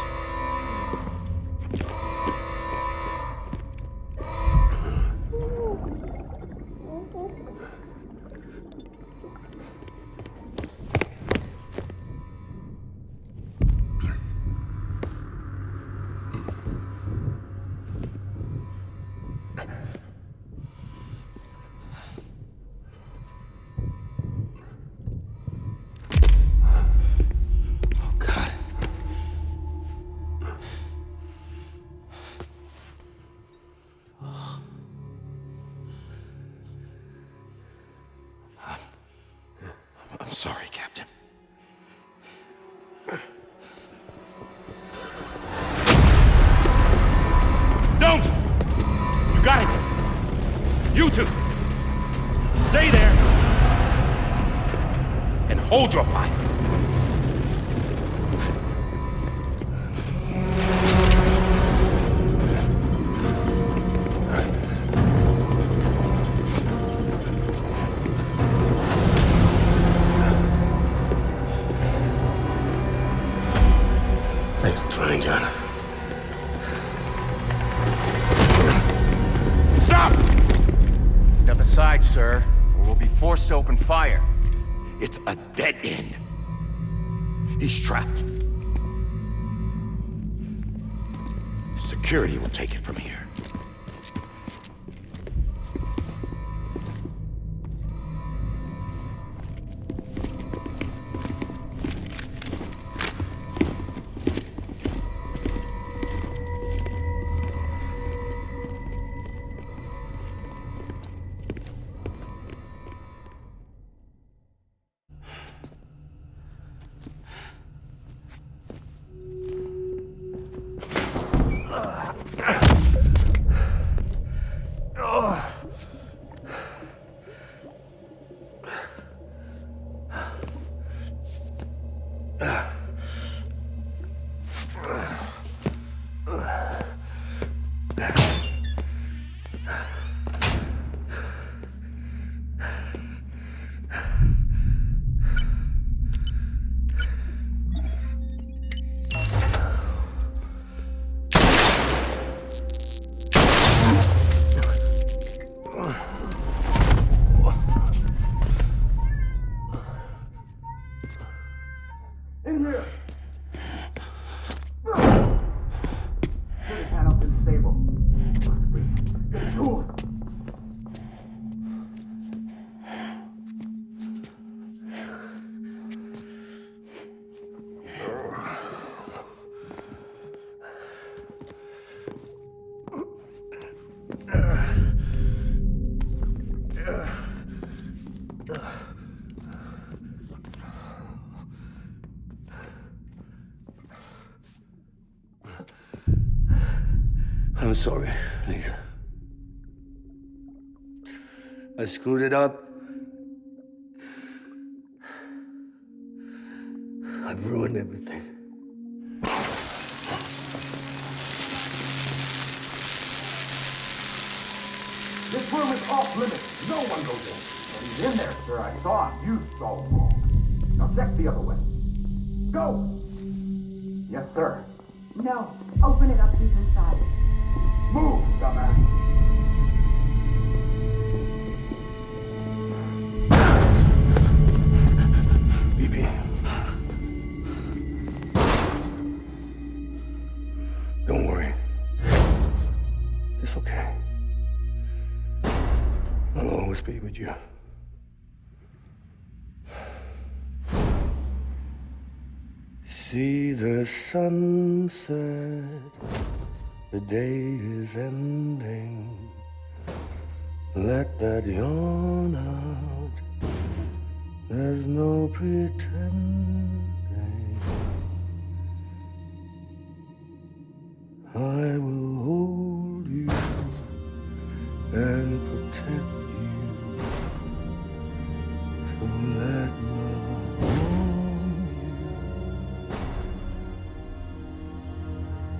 I'm sorry, Captain. Don't! You got it! You two! Stay there! And hold your fire! Thanks for trying, John. Stop! Step aside, sir, or we'll be forced to open fire. It's a dead end. He's trapped. Security will take it from here. I'm sorry, Lisa. I screwed it up. I've ruined everything. This room is off limits. No one goes in. But he's in there, sir. I saw him. You saw him wrong. Now check the other way. Go! Yes, sir. No. Open it up. He's inside. Move, dumbass. BB. Don't worry. It's okay. I'll always be with you. See the sunset. The day is ending. Let that yawn out. There's no pretending. I will hold you and protect you. So let love warm you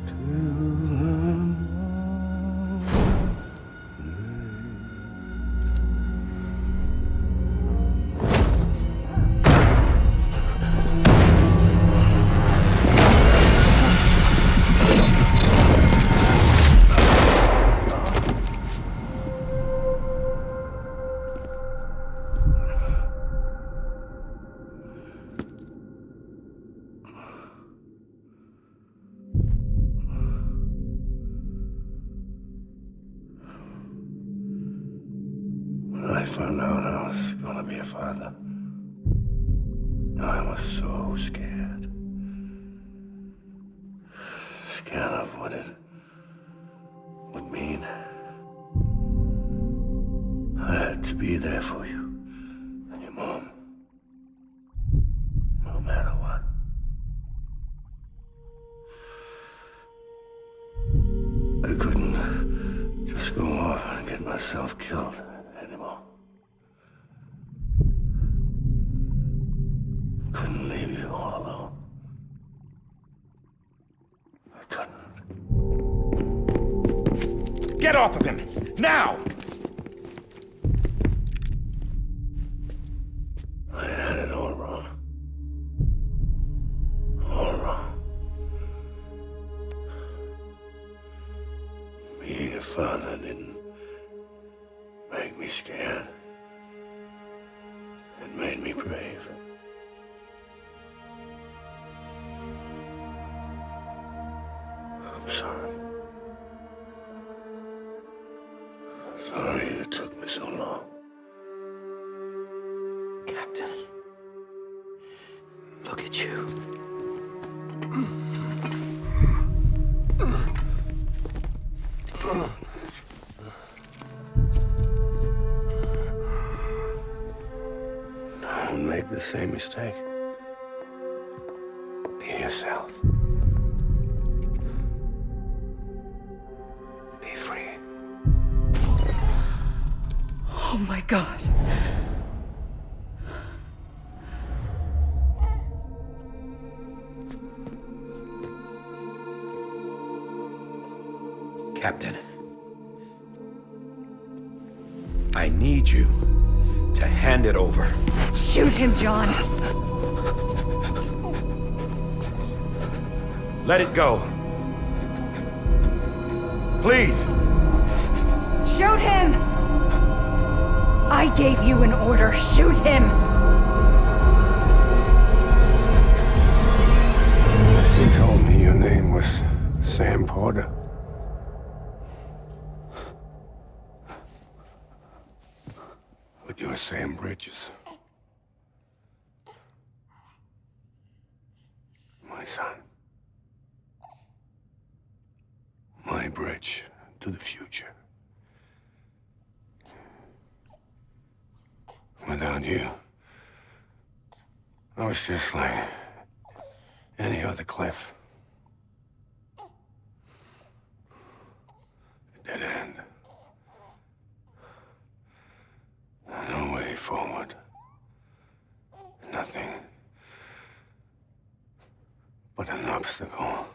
till the When I found out I was gonna be a father, I was so scared. Scared of what it would mean. I had to be there for you and your mom, no matter what. I couldn't just go off and get myself killed anymore. Couldn't leave you all alone. I couldn't. Get off of him! Now! I had it all wrong. All wrong. father didn't make me scared. It made me brave. I'm sorry. Sorry it took me so long. Captain, look at you. Don't make the same mistake. Be yourself. Be free. Oh my God. Captain, I need you to hand it over. Shoot him, John. Let it go. Please. Shoot him! I gave you an order. Shoot him! You told me your name was Sam Porter. But you're Sam Bridges. My son. My bridge to the future. Without you, I was just like any other Cliff. A dead end. No way forward. Nothing but an obstacle.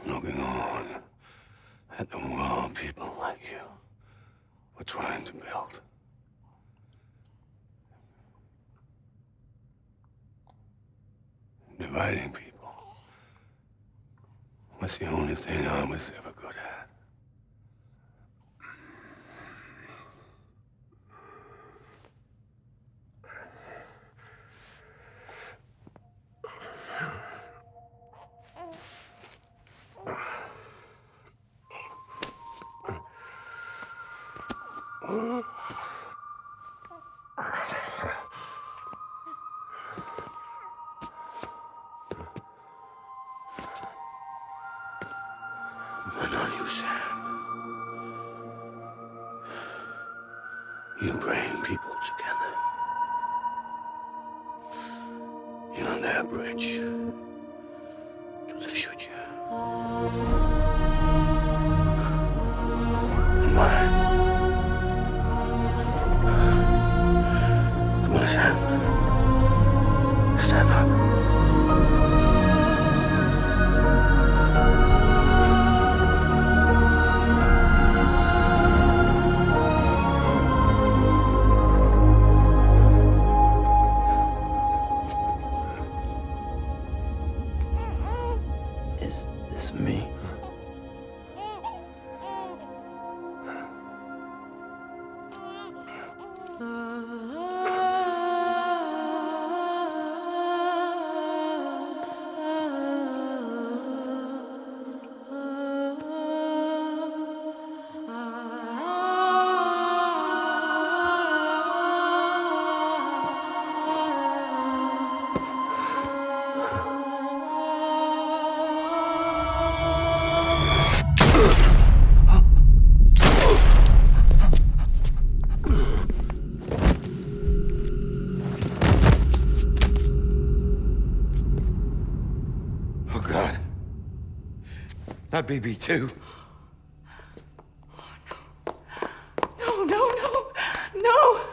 Looking on at the world people like you were trying to build. Dividing people was the only thing I was ever good at. But not you, Sam. You bring people together. You're their bridge to the future. And mine. Come on, Sam. Stand up. Is this me? Oh, God. Not BB2. No, no, no, no!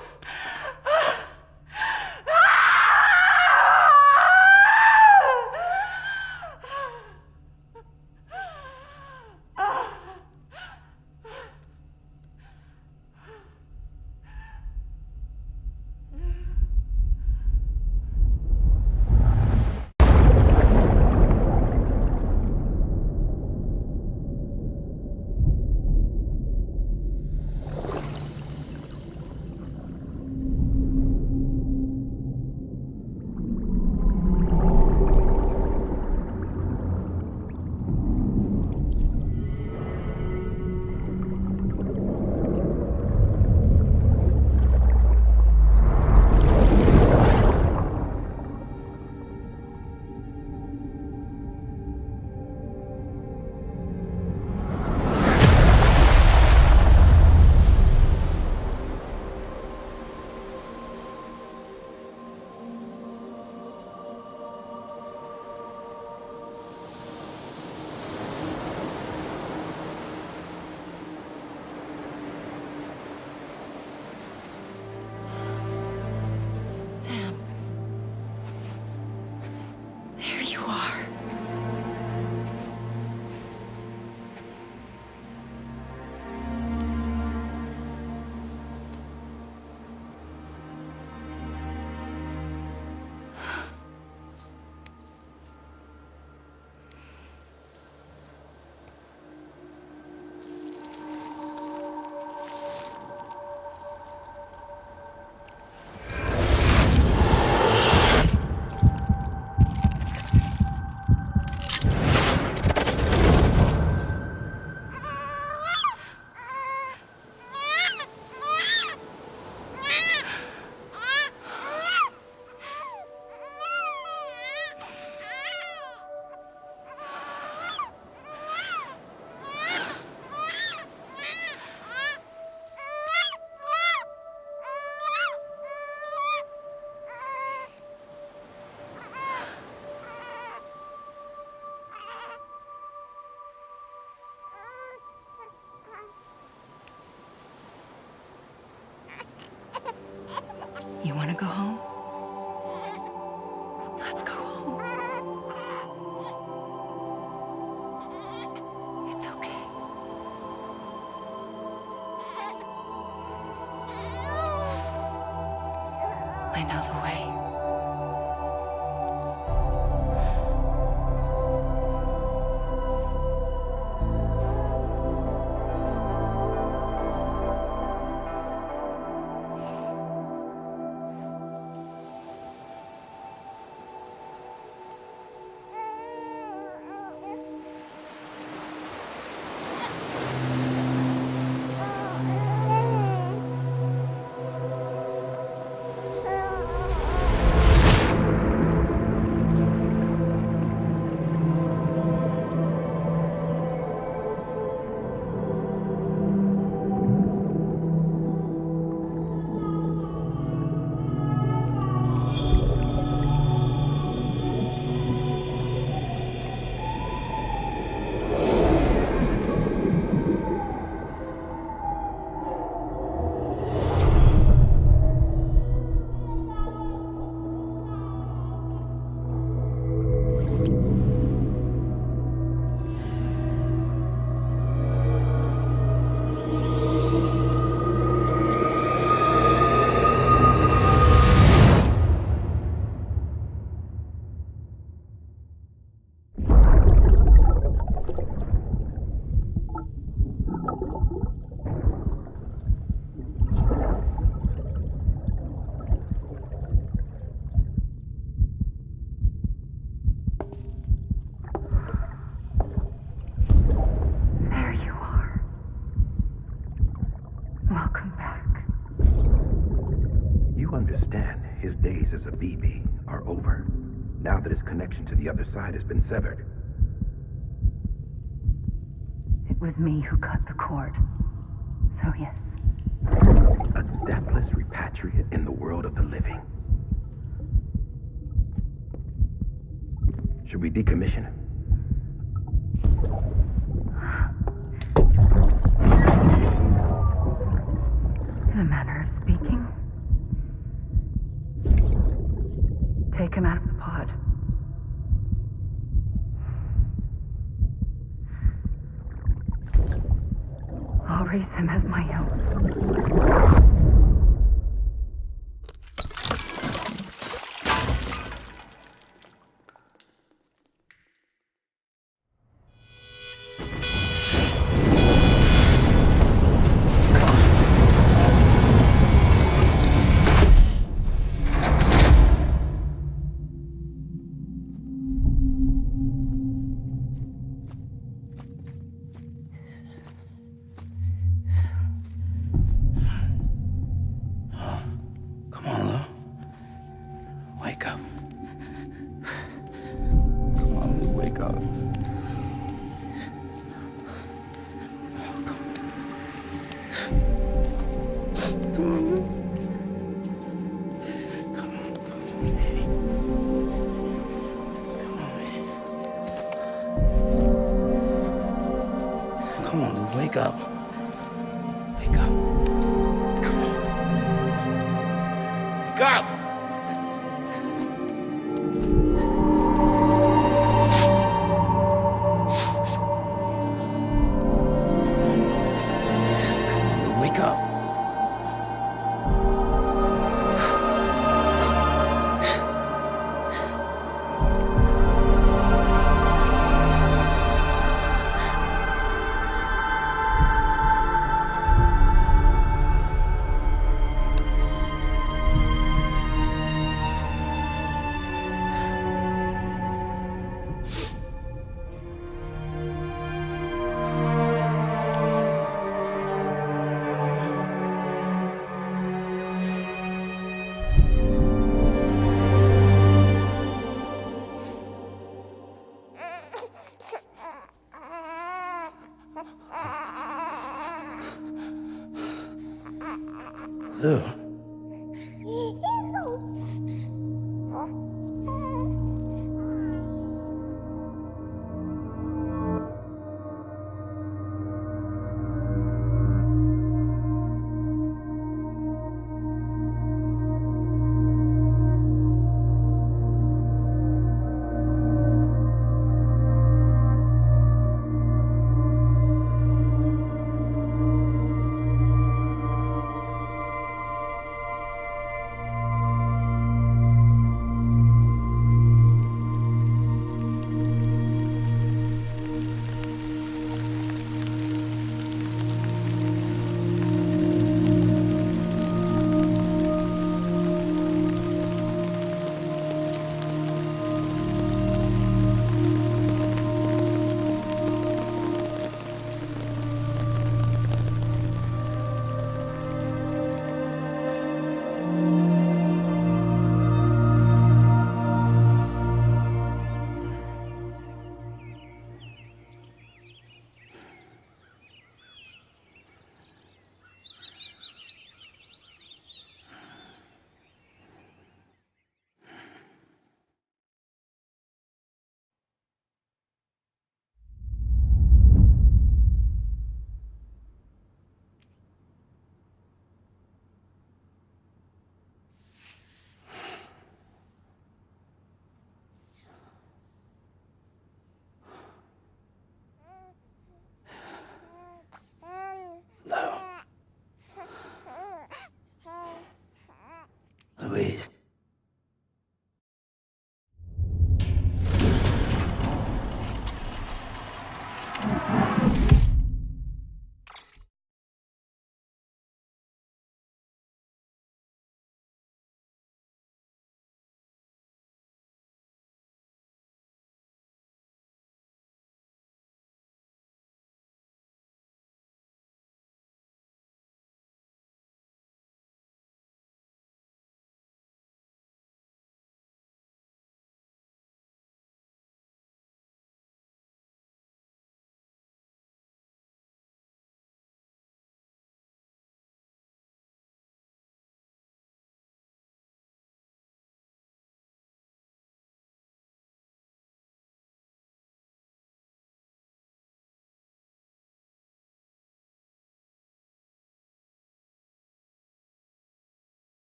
you are. You want to go home? Let's go home. It's okay. I know the way. Now that his connection to the other side has been severed. It was me who cut the cord. So yes. A deathless repatriate in the world of the living. Should we decommission him? In a manner of speaking. Take him out of the pod. I'll raise him as my own. Come on, Lou, wake up. Wake up. Come on. Wake up! Ew.